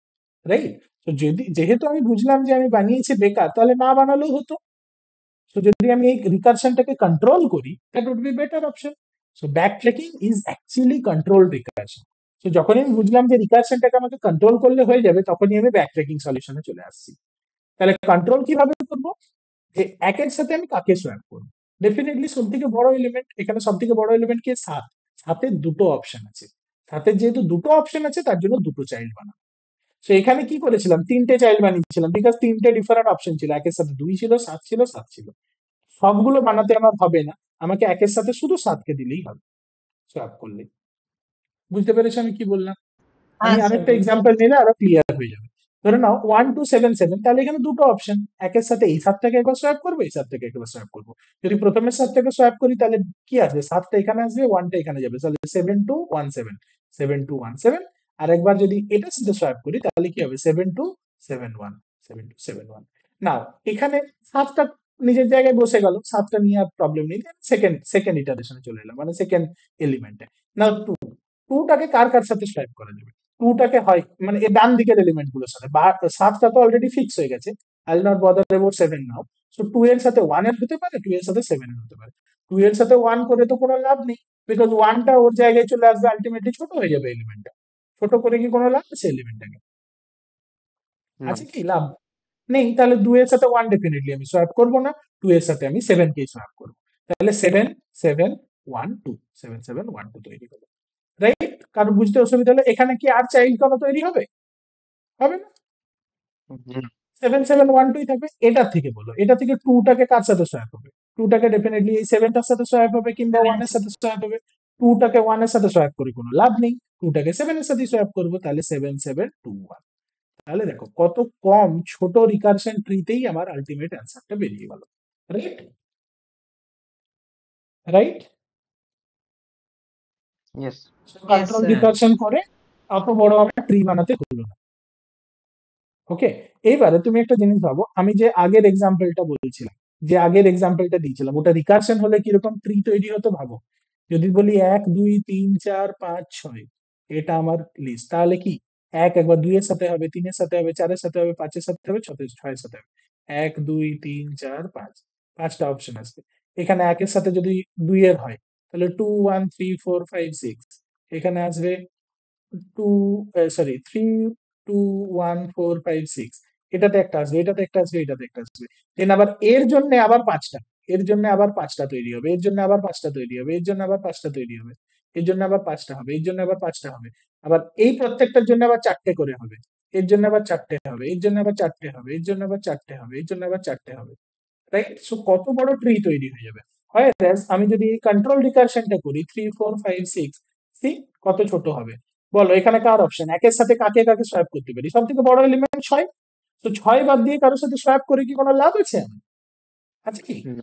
রাইট? তো যেহেতু আমি বুঝলাম যে আমি বানিয়েছি বেকার, তাহলে না বানালেও হতো। সো যদি আমি এই রিকারশনটাকে কন্ট্রোল করি, that would be better option. So backtracking is actually control recursion. তো যখনই আমি বুঝলাম যে রিকারশনটাকে আমাকে কন্ট্রোল করলে হয়ে যাবে, তখনই আমি ব্যাক ট্রেকিং সলিউশনে চলে আসছি। তাহলে কন্ট্রোল কিভাবে করবো, যে একের সাথে আমি কাকে সোয়াপ করবো। ডেফিনেটলি সব থেকে বড় এলিমেন্ট, এখানে সব থেকে বড় এলিমেন্ট কি, 7। 7-এর দুটো অপশন আছে, 7-এর যেহেতু দুটো অপশন আছে তার জন্য দুটো চাইল্ড বানাবো। তো এখানে কি করেছিলাম, 3টে চাইল্ড বানিয়েছিলাম, বিকজ 3টে ডিফারেন্ট অপশন ছিল, একের সাথে 2 ছিল, 7 ছিল, 7 ছিল। সবগুলো বানাতে আমার হবে না, আমাকে একের সাথে শুধু 7কে দিলেই হবে সোয়াপ করলে। বুঝতে পেরেছো আমি কি বললাম? আমি হ্যাঁ স্যার, আরেকটা এক্সাম্পল নিলে আরো ক্লিয়ার হয়ে যাবে। ধরে নাও 1277, তাহলে এখানে দুটো অপশন, একের সাথে এই 7টাকে একবার সোয়াপ করবো, এই 7টাকে একবার সোয়াপ করবো। যদি প্রথমে 7টাকে সোয়াপ করি তাহলে কি আসবে, 7টা এখানে আসবে, 1টা এখানে যাবে, তাহলে 7217, 7217। আর একবার যদি এটার সাথে সোয়াপ করি তাহলে কি হবে, 7271, 7271। নাও এখানে 7টা নিজের জায়গায় বসে গেল, 7টা নিয়ে আর প্রবলেম নেই। সেকেন্ড ইটারেশনে চলে এলাম, মানে সেকেন্ড এলিমেন্টে। নাও 2টাকে কার কার সাথে সোয়াপ করা যাবে, 2টাকে হয় মানে এই ডান দিকের এলিমেন্ট গুলোর সাথে। 7টা তো অলরেডি ফিক্স হয়ে গেছে, I will not bother about 7 now. So 2 এর সাথে 1 এর হতে পারে, 2 এর সাথে 7 এর হতে পারে। 2 এর সাথে 1 করে তো কোনো লাভ নেই, বিকজ 1টা ওর জায়গায় চলে আসবে, আলটিমেটলি ছোট হয়ে যাবে এলিমেন্টটা। ছোট করে কি কোনো লাভ আছে এলিমেন্টটাকে, না। আছে কি লাভ? নেই। তাহলে 2 এর সাথে 1 ডেফিনেটলি আমি সোয়াপ করবো না, 2 এর সাথে আমি 7 কে সোয়াপ করবো। তাহলে 7 7 1 2, 7 7 1 2 তৈরি হলো, রাইট? কারণ বুঝতে অসুবিধা হলে এখানে কি আর চাইল্ড কোনো তৈরি হবে, হবে না। হুম, 7712 থাকবে। এটা থেকে বলো, এটা থেকে 2টাকে কার সাথে সোয়াপ হবে, 2টাকে ডেফিনেটলি এই 7টার সাথে সোয়াপ হবে, কিংবা 1 এর সাথে সোয়াপ হবে। 2টাকে 1 এর সাথে সোয়াপ করে কোনো লাভ নেই, 2টাকে 7 এর সাথে সোয়াপ করবো, তাহলে 7721। তাহলে দেখো কত কম ছোট রিকারশন ট্রিতেই আমার আলটিমেট অ্যান্সারটা বেরিয়ে গেল, right? Right? yes, control sir. Recursion করে অত বড় আমার ট্রি বানাতে হলো না। ওকে, এইবারে তুমি একটা জিনিস ভাবো, আমি যে আগের এক্সাম্পলটা বলছিলাম, যে আগের এক্সাম্পলটা দিয়েছিলাম, ওটা রিকারশন হলে কিরকম ট্রি তৈরি হতো ভাবো। যদি বলি 1 2 3 4 5 6, এটা আমার লিস্ট, তাহলে কি 1 একবার 2 এর সাথে হবে, 3 এর সাথে হবে, 4 এর সাথে হবে, 5 এর সাথে হবে, 6 এর সাথে হবে। 1 2 3 4 5, 5টা অপশন আসবে। এখানে 1 এর সাথে যদি 2 এর হয় তাহলে 2 1 3 4 5 6, এখানে আসবে 2 সরি 3 2 1 4 5 6, এটাতে একটা আসবে, এটাতে একটা আসবে, এটাতে একটা আসবে। দেন আবার এর জন্য আবার 5টা, এর জন্য আবার 5টা তৈরি হবে, এর জন্য আবার 5টা তৈরি হবে, এর জন্য আবার 5টা তৈরি হবে, এর জন্য আবার 5টা হবে, এর জন্য আবার 5টা হবে। আবার এই প্রত্যেকটার জন্য আবার 4টে করে হবে, এর জন্য আবার 4টে হবে, এর জন্য আবার 4টে হবে, এর জন্য আবার 4টে হবে, এর জন্য আবার 4টে হবে, রাইট? সো কত বড় ট্রি তৈরি হয়ে যাবে। হয় আমি যদি এই কন্ট্রোল রিকারশনটা করি 3 4 5 6, সি কত ছোট হবে বলো। এখানে কার অপশন, একের সাথে কাকে কাকে সোয়াপ করতে পারি, সব থেকে বড় এলিমেন্ট 6। তো 6 বাদ দিয়ে কারোর সাথে সোয়াপ করে কি কোনো লাভ আছে আমার, আছে কি? হুম,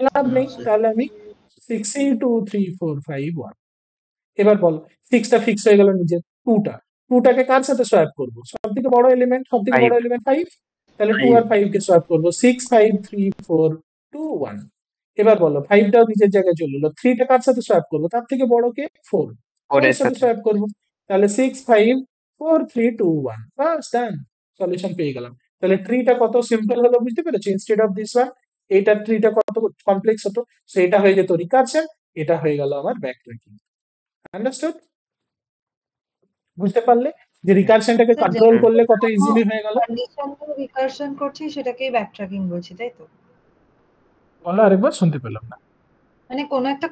লাভ না নেই। স্যার। তাহলে আমি 6 2 3 4 5 1। এবার বলো 6টা ফিক্স হয়ে গেল নিজের, 2টাকে কার সাথে সোয়াপ করবো, সব থেকে বড় এলিমেন্ট, সব থেকে বড় 5, এলিমেন্ট 5, তাহলে 2 5 আর 5 কে সোয়াপ করবো, 6 5 3 4 2 1। এবার বলো 5টাও নিজের জায়গায় চলে এলো, 3টা কার সাথে সোয়াপ করবো, তার থেকে বড় কে, 4, 4 4 এর এর সাথে সাথে। সোয়াপ করবো। তাহলে 6 5 4 3 2 1, বাস ডান, সলিউশন পেয়ে গেলাম। তাহলে ট্রিটা কত সিম্পল হলো বুঝতে পেরেছো, ইনস্টেড অফ দিস ওয়ান এইটার ট্রিটা কত কমপ্লেক্স হতো। সো এটা হয়ে যেত রিকারশন, এটা হয়ে গেল আমার ব্যাক ট্র্যাকিং। আন্ডারস্টুড? বুঝতে পারলে যে রিকারশনটাকে স্যার, কন্ট্রোল হুম, করলে কত ইজিলি হয়ে গেল। কন্ডিশন রিকারশন করছি সেটাকেই ব্যাক ট্র্যাকিং বলছি, তাই তো? বলো আরেকবার, শুনতে পেলাম না। মানে কোনো একটা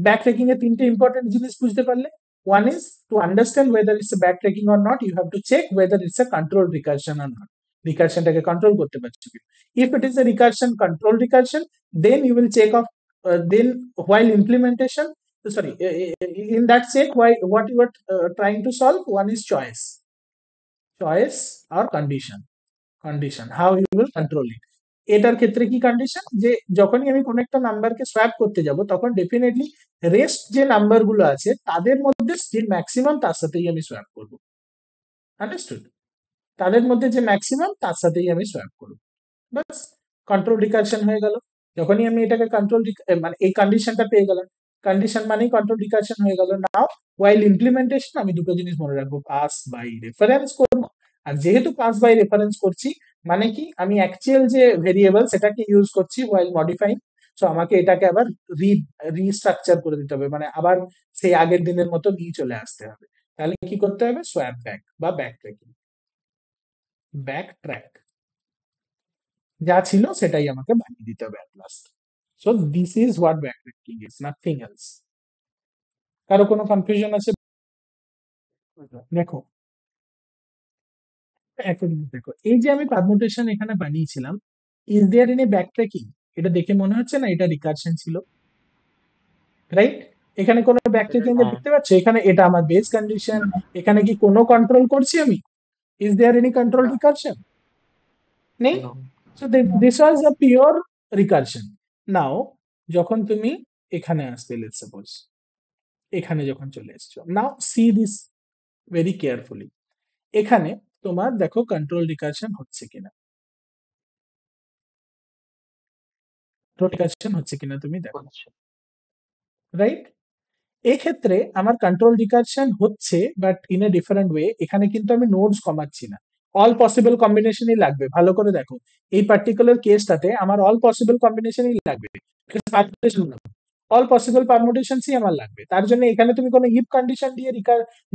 ব্যাক ট্র্যাকিং এর 3টে ইম্পর্টেন্ট জিনিস বুঝতে পারলে। One is to understand whether it's a backtracking or not, you have to check whether it's a controlled recursion or not. রিকারশনটাকে কন্ট্রোল করতে পারছো কি। If it is a recursion, controlled recursion, then you will check off, then while implementation, sorry, in that check, why what you are trying to solve, one is choice or condition, how you will control it. এটার ক্ষেত্রে কি condition, যে যখনই আমি কোন একটা নাম্বারকে swap করতে যাব তখন ডেফিনেটলি রেস্ট যে নাম্বার গুলো আছে তাদের মধ্যে যে ম্যাক্সিমাম তার সাথেই আমি সোয়াপ করব। আন্ডারস্টুড? তাদের মধ্যে যে ম্যাক্সিমাম তার সাথেই আমি সোয়াপ করব, বাস কন্ট্রোল রিকারশন হয়ে গেল। যখনই আমি এটাকে কন্ট্রোল মানে এই কন্ডিশনটা পেয়ে গেলাম, কন্ডিশন মানেই কন্ট্রোল রিকারশন হয়ে গেল। নাও ওয়াইল ইমপ্লিমেন্টেশন আমি দুটো জিনিস মনে রাখবো, পাস বাই রেফারেন্স করবো। আর যেহেতু পাস বাই রেফারেন্স করছি মানে কি, আমি অ্যাকচুয়াল যে ভেরিয়েবল সেটাকে ইউজ করছি ওয়াইল মডিফাইং, সো আমাকে এটাকে আবার রিস্ট্রাকচার করে দিতে হবে, মানে আবার সেই আগের দিনের মতো নিয়ে চলে আসতে হবে। তাহলে কি করতে হবে? সোয়াপ ব্যাক বা ব্যাক ট্র্যাকিং, ব্যাক ট্র্যাক যা ছিল সেটাই আমাকে বানিয়ে দিতে হবে at last. So this is what back tracking is, nothing else. কারো কোনো কনফিউশন আছে? দেখো এখন দেখো, এই যে আমি পারমুটেশন এখানে বানিয়েছিলাম, is there any backtracking? এটা দেখে মনে হচ্ছে না এটা রিকারশন ছিল, রাইট? এখানে কোনো ব্যাক ট্র্যাকিং হ্যাঁ দেখতে পাচ্ছ? এখানে এটা আমার বেস কন্ডিশন, এখানে কি কোনো কন্ট্রোল করছি আমি? ইজ দেয়ার এনি কন্ট্রোল না রিকারশন? নেই। no, so this was a pure recursion. Now যখন তুমি এখানে আসবে, লেটস সাপোজ এখানে যখন চলে এসছো, নাও সি দিস ভেরি কেয়ারফুলি। এখানে তোমার দেখো কন্ট্রোল রিকারশন হচ্ছে কিনা, কন্ট্রোল রিকারশন হচ্ছে কিনা তুমি দেখো, হচ্ছে রাইট? এক্ষেত্রে আমার কন্ট্রোল রিকারশন হচ্ছে, but in a different way. এখানে কিন্তু আমি নোডস কমাচ্ছি না, অল পসিবল কম্বিনেশনই লাগবে। ভালো করে দেখো, এই পার্টিকুলার কেসটাতে আমার অল পসিবল কম্বিনেশনই লাগবে, অল পসিবল পারমুটেশনসই আমার লাগবে। তার জন্য এখানে তুমি কোনো ইফ কন্ডিশন দিয়ে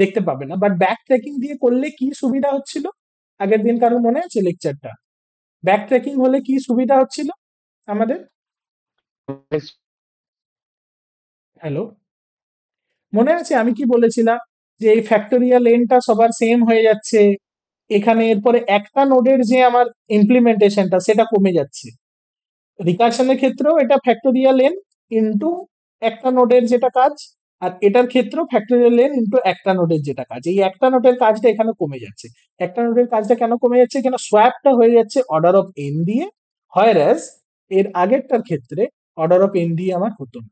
দেখতে পাবে না। বাট ব্যাক ট্র্যাকিং দিয়ে করলে কি সুবিধা হচ্ছিল? আগের দিন কারো মনে আছে লেকচারটা? ব্যাক ট্র্যাকিং হলে কি সুবিধা হচ্ছিল আমাদের? হ্যালো, মনে আছে আমি কি বলেছিলাম? যে এই ফ্যাক্টোরিয়াল এনটা সবার সেম হয়ে যাচ্ছে, এখানে এরপরে একটা নোডের যে আমার ইমপ্লিমেন্টেশনটা সেটা কমে যাচ্ছে। রিকারশনের ক্ষেত্রেও এটা ফ্যাক্টোরিয়াল এন ইন্টু একটা নোডের যেটা কাজ, আর এটার ক্ষেত্রেও ফ্যাক্টোরিয়াল এন ইন্টু একটা নোডের যেটা কাজ। এই একটা নোডের কাজটা এখানে কমে যাচ্ছে। একটা নোডের কাজটা কেন কমে যাচ্ছে? কেন সোয়াপটা হয়ে যাচ্ছে অর্ডার অফ এন দিয়ে, হয়রাজ এর আগেরটার ক্ষেত্রে অর্ডার অফ এন দিয়ে আমার হতো না।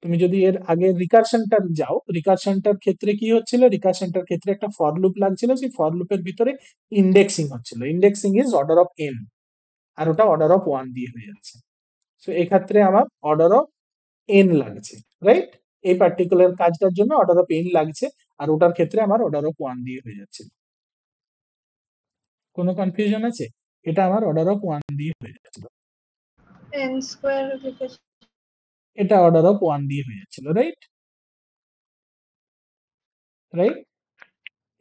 তুমি যদি এর আগে রিকারশনটা যাও, রিকারশনটার ক্ষেত্রে কি হচ্ছিল? রিকারশনটার ক্ষেত্রে একটা ফর লুপ লাগছিল, সেই ফর লুপের ভিতরে ইন্ডেক্সিং হচ্ছিল। Indexing is order of N, আর ওটা অর্ডার অফ ওয়ান দিয়ে হয়ে যাচ্ছে। সো এক্ষেত্রে আমার অর্ডার অফ এন লাগছে, রাইট? এই পার্টিকুলার কাজটার জন্য অর্ডার অফ এন লাগছে, আর ওটার ক্ষেত্রে আমার অর্ডার অফ ওয়ান দিয়ে হয়ে যাচ্ছে। কোনো কনফিউশন আছে? এটা আমার অর্ডার অফ ওয়ান দিয়ে হয়ে যাচ্ছিল, n স্কোয়ার লিখেছি। এটা অর্ডার অফ ওয়ান দিয়ে হয়ে যাচ্ছিল, রাইট? রাইট,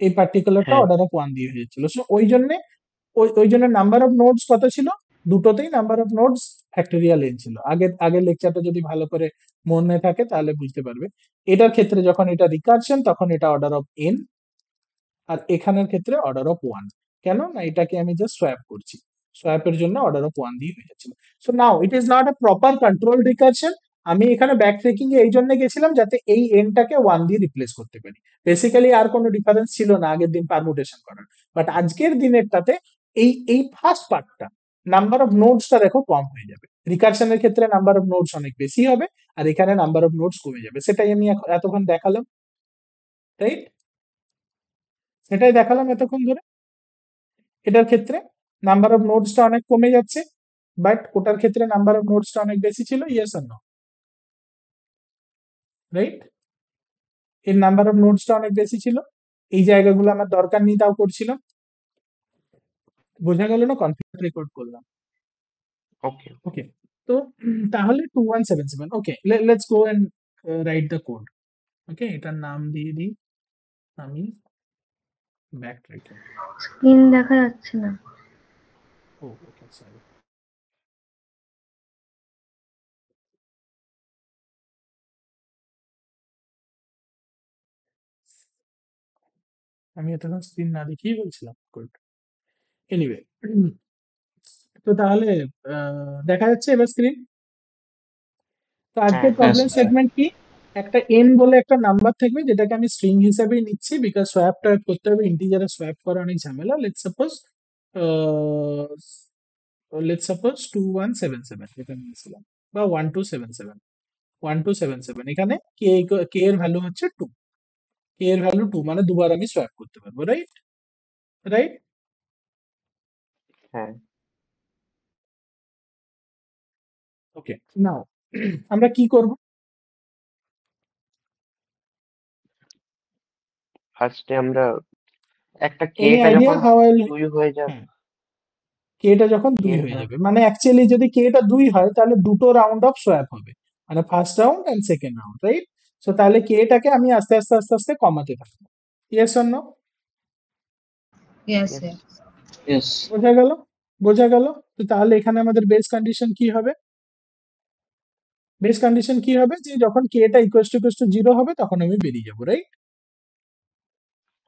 এই পার্টিকুলারটা হ্যাঁ অর্ডার অফ ওয়ান দিয়ে হয়ে যাচ্ছিল। সো ওই জন্য নাম্বার অফ নোডস কত ছিল? দুটোতেই number of nodes factorial N ছিল। আগের লেকচারটা যদি ভালো করে মনে থাকে তাহলে বুঝতে পারবে। এটার ক্ষেত্রে যখন এটা রিকারশন তখন এটা অর্ডার অফ এন, আর এখানের ক্ষেত্রে অর্ডার অফ ওয়ান। কেন না? এটাকে আমি জাস্ট সোয়াপ করছি, সোয়াপের জন্য অর্ডার অফ ওয়ান দিয়ে হয়ে যাচ্ছিল। So now it is not a proper control recursion. আমি এখানে ব্যাক ট্রেকিং এ এই জন্য গেছিলাম যাতে এই এনটাকে ওয়ান দিয়ে রিপ্লেস করতে পারি। বেসিক্যালি আর কোনো ডিফারেন্স ছিল না আগের দিন পারমুটেশন করার। বাট আজকের দিনেরটাতে এই ফার্স্ট পার্টটা, নাম্বার অফ নোডসটা দেখো কম হয়ে যাবে। রিকারশনের ক্ষেত্রে নাম্বার অফ নোডস অনেক বেশি হবে, আর এখানে নাম্বার অফ নোডস কমে যাবে। সেটাই আমি এতক্ষণ দেখালাম, রাইট? সেটাই দেখালাম এতক্ষণ ধরে। এটার ক্ষেত্রে নাম্বার অফ নোডসটা অনেক কমে যাচ্ছে, বাট ওটার ক্ষেত্রে নাম্বার অফ নোডসটা অনেক বেশি ছিল। Yes or no? রাইট, এর নাম্বার অফ নোডসটা অনেক বেশি ছিল, এই জায়গাগুলো আমার দরকার নেই তাও করছিলাম। বোঝা গেল না? কনফিগার রেকর্ড করলাম। ওকে ওকে, তো তাহলে 2177। Okay, let's go and write the code. Okay, এটার নাম দিয়ে দিই আমি ব্যাক ট্র্যাকিং। স্ক্রিন দেখা যাচ্ছে না। ও ওকে, সরি। আমি এতক্ষণ স্ক্রিন না দেখিয়ে বলছিলাম। গুড। এনিওয়ে, তো তাহলে দেখা যাচ্ছে এবার স্ক্রিন? তো আজকের হ্যাঁ Yes. প্রবলেম স্টেটমেন্ট কি? একটা এন বলে একটা নাম্বার থাকবে যেটাকে আমি স্ট্রিং হিসেবেই নিচ্ছি, বিকজ সোয়াপ ট্যাপ করতে হবে, ইন্টিজারে সোয়াপ করা অনেক ঝামেলা। লেটস সাপোজ 2177 যেটা নিয়েছিলাম, বা 1277, 1277। এখানে কে এর ভ্যালু হচ্ছে 2, কে এর ভ্যালু 2 মানে দুবার আমি সোয়াপ করতে পারবো, রাইট? রাইট, হ্যাঁ ওকে। নাও আমরা কি করব? ফার্স্টে আমরা একটা এনি কেটা আইডিয়া যখন হাউ আই? 2 হয়ে যাবে হ্যাঁ, কেটা যখন 2 হয়ে হ্যাঁ যাবে, মানে অ্যাকচুয়ালি যদি কেটা 2 হয় তাহলে দুটো রাউন্ড অফ সোয়াপ হবে, মানে first round and second round, right? So তাহলে কেটাকে আমি আস্তে আস্তে আস্তে আস্তে কমাতে থাকবো। Yes or no? Yes yes Yes. বোঝা গেল? বোঝা গেল? তো তাহলে এখানে আমাদের বেস কন্ডিশন কি হবে? বেস কন্ডিশন কি হবে, যে যখন কেটা ইকুয়াল টু 0 হবে তখন আমি বেরিয়ে যাবো, রাইট?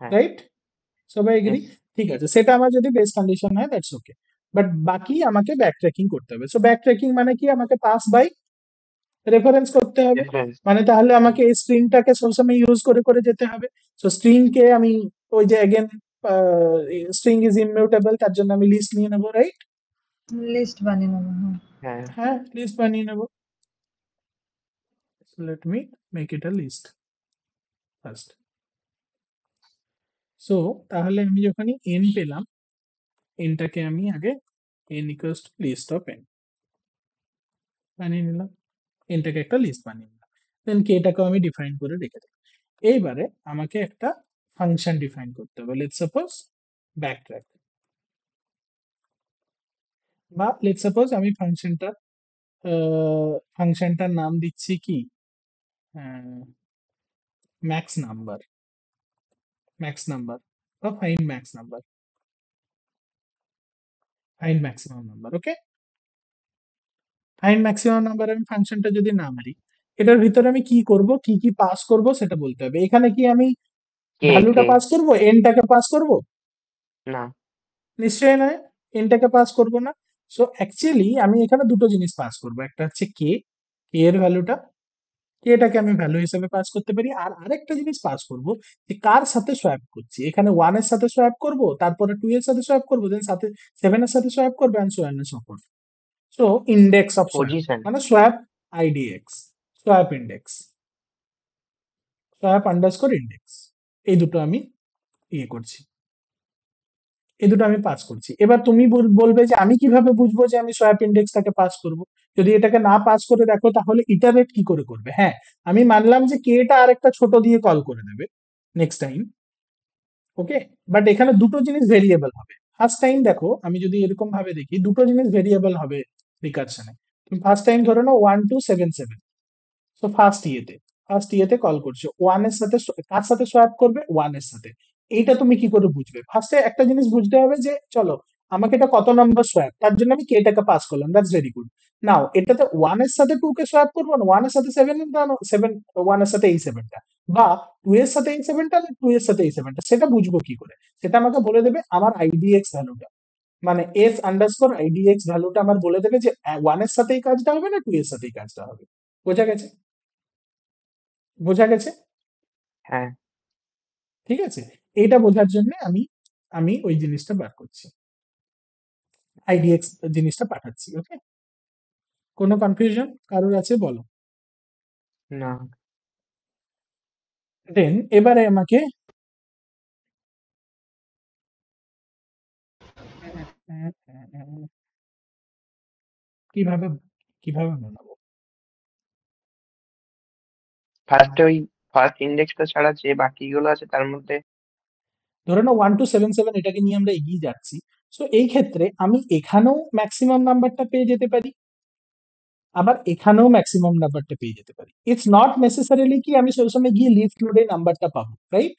হ্যাঁ রাইট? সবাই এগ্রি? yes ঠিক আছে, সেটা আমার যদি বেস কন্ডিশন হয় দ্যাটস ওকে, বাট বাকি আমাকে ব্যাক ট্র্যাকিং করতে হবে। সো ব্যাক ট্র্যাকিং মানে কি, আমাকে পাস বাই রেফারেন্স করতে হবে, difference মানে তাহলে আমাকে এই স্ট্রিংটাকে সবসময় ইউজ করে করে যেতে হবে। সো স্ট্রিংকে আমি ওই যে अगेन স্ট্রিং ইজ ইমিউটেবল, তার জন্য আমি লিস্ট নিয়ে নেবো, রাইট? লিস্ট বানিয়ে নেবো। হ্যাঁ, হ্যাঁ হ্যাঁ, লিস্ট বানিয়ে নেবো। Let me make it a list first. So তাহলে আমি যখনই n পেলাম, nটাকে আমি আগে n equals to list of n বানিয়ে নিলাম, nটাকে একটা লিস্ট বানিয়ে নিলাম, দেন কেটাকেও আমি ডিফাইন করে রেখে দিলাম। এইবারে আমাকে একটা ফাংশন ডিফাইন করতে হবে, লেটস সাপোজ ব্যাকট্র্যাক, বা লেটস সাপোজ আমি ফাংশনটার নাম দিচ্ছি কি, ম্যাক্স নাম্বার, বা ফাইন্ড ম্যাক্সিমাম নাম্বার, ওকে? ফাইন্ড ম্যাক্সিমাম নাম্বার আমি ফাংশনটা যদি না মারি, এটার ভিতরে আমি কি করব, কি কি পাস করব সেটা বলতে হবে। এখানে কি আমি কে ভ্যালুটা কে পাস করব, এনটাকে পাস করব? না নিশ্চয়ই নয়, এনটাকে পাস করব না। সো অ্যাকচুয়ালি আমি এখানে দুটো জিনিস পাস করব, একটা হচ্ছে কে, কে এর ভ্যালুটা, কেটাকে আমি ভ্যালু হিসেবে পাস করতে পারি, আর আরেকটা জিনিস পাস করব যে কার সাথে সোয়াপ করছি, এখানে 1 এর সাথে সোয়াপ করব, তারপরে 2 এর সাথে সোয়াপ করব, দেন সাথে 7 এর সাথে সোয়াপ করব, and so on and so forth. So index of swap, position মানে swap IDX, swap index, swap underscore index, এই দুটো আমি ইয়ে করছি, এই দুটো আমি পাস করছি। এবার তুমি বলবে যে আমি কিভাবে বুঝবো যে আমি সোয়াপ ইন্ডেক্সটাকে পাস করব? যদি এটাকে না পাস করে দেখো তাহলে ইটারেট কি করে করবে? হ্যাঁ, আমি মানলাম যে কেটা আরেকটা ছোট দিয়ে কল করে দেবে নেক্সট টাইম, ওকে, বাট এখানে দুটো জিনিস ভেরিয়েবল হবে। ফার্স্ট টাইম দেখো, আমি যদি এরকম ভাবে দেখি, দুটো জিনিস ভেরিয়েবল হবে রিকারশনে। তুমি ফার্স্ট টাইম ধরে নাও 1277, তো ফার্স্ট ইয়েতে কল করছো, ওয়ান এর সাথে কার সাথে সোয়াপ করবে? ওয়ান এর সাথে। এইটা তুমি কি করে বুঝবে? ফার্স্টে একটা জিনিস বুঝতে হবে যে চলো আমাকে এটা কত নম্বর সোয়াপ, তার জন্য আমি কেটাকে পাস করলাম, দ্যাটস ভেরি গুড। নাও এটাতে ওয়ান এর সাথে টু কে সোয়াপ করবো না, ওয়ান এর সাথে সেভেন, সেভেন ওয়ান এর সাথে এই সেভেনটা, বা টু এর সাথে এই সেভেনটা, টু এর সাথে এই সেভেনটা, সেটা বুঝবো কি করে? সেটা আমাকে বলে দেবে আমার আইডিএক্স ভ্যালুটা, মানে এস আন্ডারস্কোর আইডিএক্স ভ্যালুটা আমার বলে দেবে যে ওয়ান এর সাথে এই কাজটা হবে না টু এর সাথে এই কাজটা হবে। বোঝা গেছে? বোঝা গেছে? হ্যাঁ ঠিক আছে, এইটা বোঝার জন্য আমি আমি ওই জিনিসটা বার করছি, আইডিএক্স জিনিসটা পাঠাচ্ছি, ওকে? কোনো কনফিউশন কারোর আছে বলো? না দেন এবারে আমাকে কিভাবে কিভাবে বানাবো? ফার্স্টে ওই ফার্স্ট ইন্ডেক্সটা ছাড়া যে বাকিগুলো আছে তার মধ্যে ধরে নাও 1277, এটাকে নিয়ে আমরা এগিয়ে যাচ্ছি। সো এই ক্ষেত্রে আমি এখানেও ম্যাক্সিমাম নাম্বারটা পেয়ে যেতে পারি, আবার এখানেও ম্যাক্সিমাম নাম্বারটা পেয়ে যেতে পারি। ইটস নট নেসেসারিলি কি আমি সবসময় গিয়ে লিফট নোডে নাম্বারটা পাবো, রাইট?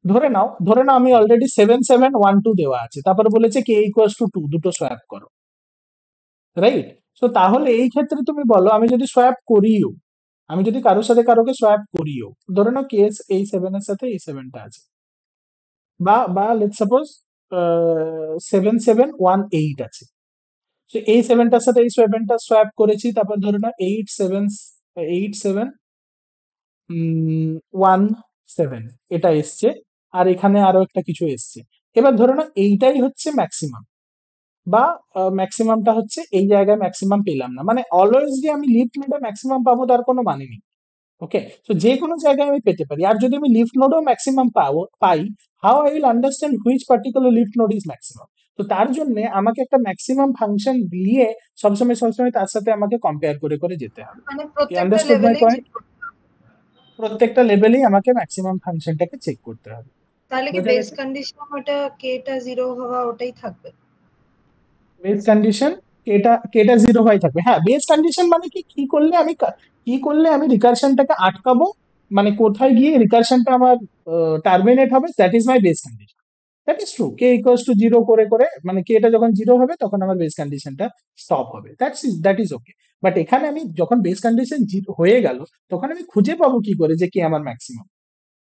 ধরে নাও আমি অলরেডি 7712 দেওয়া আছে, তারপরে বলেছে কে ইকুয়ালস টু 2, দুটো সোয়াপ করো, রাইট? সো তাহলে এই ক্ষেত্রে তুমি বলো আমি যদি সোয়াপ করিও, আমি যদি কারোর সাথে কারোকে সোয়াপ করিও, ধরে নাও কেস এই 7 এর সাথে এই 7টা আছে, বা বা লেটস সাপোজ 7718 আছে, তো এই 7টার সাথে এই 7টা সোয়াপ করেছি, তারপর ধরে নাও 8717 এটা এসছে, আর এখানে আরো একটা কিছু এসছে। এবার ধরে নাও এইটাই হচ্ছে ম্যাক্সিমাম, বা ম্যাক্সিমামটা হচ্ছে এই জায়গায় ম্যাক্সিমাম পেলাম না, মানে অলওয়েজ যে আমি লিফট নোডে ম্যাক্সিমাম পাবো তার কোনো মানে নেই, ওকে? তো যে কোনো জায়গায় আমি পেতে পারি, আর যদি আমি লিফট নোডেও ম্যাক্সিমাম পাই, how I will understand which particular left node is maximum? তো তার জন্য আমাকে একটা ম্যাক্সিমাম ফাংশন দিয়ে সবসময় তার সাথে আমাকে কম্পেয়ার করে করে যেতে হবে। মানে ইউ প্রত্যেকটা আন্ডারস্টুড মাই লেভেলেই পয়েন্ট? প্রত্যেকটা লেভেলেই আমাকে ম্যাক্সিমাম ফাংশনটাকে চেক করতে হবে। তাহলে কি বোঝা বেস গেছে? কন্ডিশন ওটা কেটা 0 হওয়া ওটাই থাকবে? বেস কন্ডিশন কেটা 0 থাকবে। হ্যাঁ, বেস কন্ডিশন মানে কি করলে আমি কি করলে আমি রিকারশনটাকে আটকাবো, মানে কোথায় গিয়ে রিকারশনটা আমার টার্মিনেট হবে, that is my base condition. That is true. K equals two 0 করে করে মানে কেটা যখন 0 হবে তখন আমার বেস কন্ডিশনটা স্টপ হবে, দ্যাট ইজ ওকে। বাট এখানে আমি যখন বেস কন্ডিশন 0 হয়ে গেল তখন আমি খুঁজে পাবো কি করে যে কে আমার maximum.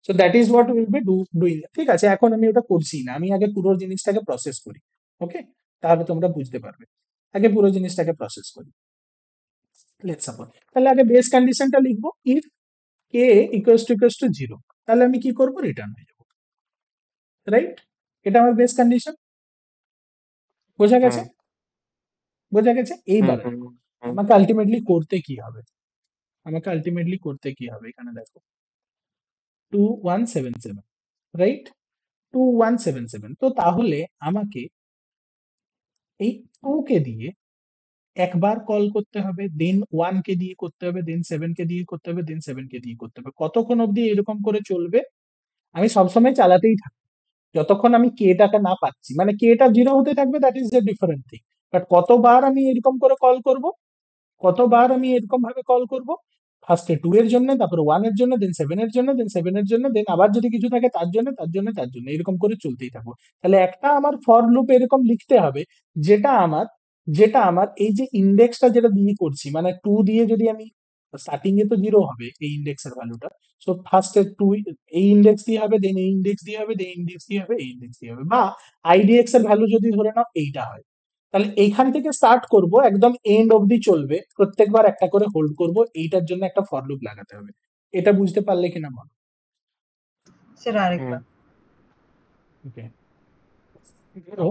So that is what will be doing. ঠিক আছে, এখন আমি ওটা করছি না, আমি আগে পুরো জিনিসটাকে প্রসেস করি। ওকে, তাহলে তোমরা বুঝতে পারবে। আগে পুরো জিনিসটাকে প্রসেস করি। লেটস সাপোজ তাহলে আগে বেস কন্ডিশনটা লিখবো, ইফ কে ইকুয়ালস টু 0, তাহলে আমি কি করব, রিটার্ন হয়ে যাবো, রাইট? এটা আমার বেস কন্ডিশন। বোঝা গেছে? হুম বোঝা গেছে? হুম এইবার হুম হুম আমাকে আলটিমেটলি করতে কি হবে, এখানে দেখো 2177, রাইট? 2177। তো তাহলে আমাকে এই 2 কে দিয়ে একবার কল করতে হবে, দেন 1 কে দিয়ে করতে হবে, দেন 7 কে দিয়ে করতে হবে, দেন 7 কে দিয়ে করতে হবে। কতক্ষণ অবধি এরকম করে চলবে? আমি সবসময় চালাতেই থাকবো যতক্ষণ আমি কেটাকে না পাচ্ছি, মানে কেটা 0 হতে থাকবে, that is a different thing. But কতবার আমি এরকম করে কল করব, কতবার আমি এরকম ভাবে কল করব, ফার্স্টে 2 এর জন্য, তারপর 1 এর জন্য, দেন 7 এর জন্য, দেন 7 এর জন্য, দেন আবার যদি কিছু থাকে তার জন্য, এরকম করে চলতেই থাকবো। তাহলে একটা আমার ফর লুপ এরকম লিখতে হবে যেটা আমার যেটা আমার এই যে ইন্ডেক্সটা যেটা দিয়ে করছি, মানে 2 দিয়ে যদি আমি স্টার্টিং এ তো 0 হবে এই ইন্ডেক্সের ভ্যালুটা। সো ফার্স্টে 2 এই ইন্ডেক্স দিয়ে হবে, দেন এই ইন্ডেক্স দিয়ে হবে, দেন ইন্ডেক্স দিয়ে হবে, এই ইন্ডেক্স দিয়ে হবে, বা আইডিএক্স এর ভ্যালু যদি ধরে নাও এইটা হয়, তাহলে এইখান থেকে স্টার্ট করব, একদম এন্ড অবধি চলবে, প্রত্যেকবার একটা করে হোল্ড করব, এইটার জন্য একটা ফর লুপ লাগাতে হবে। এটা বুঝতে পারলে কিনা বলো? সেটা হুম আরেকবার। ওকে, ধরো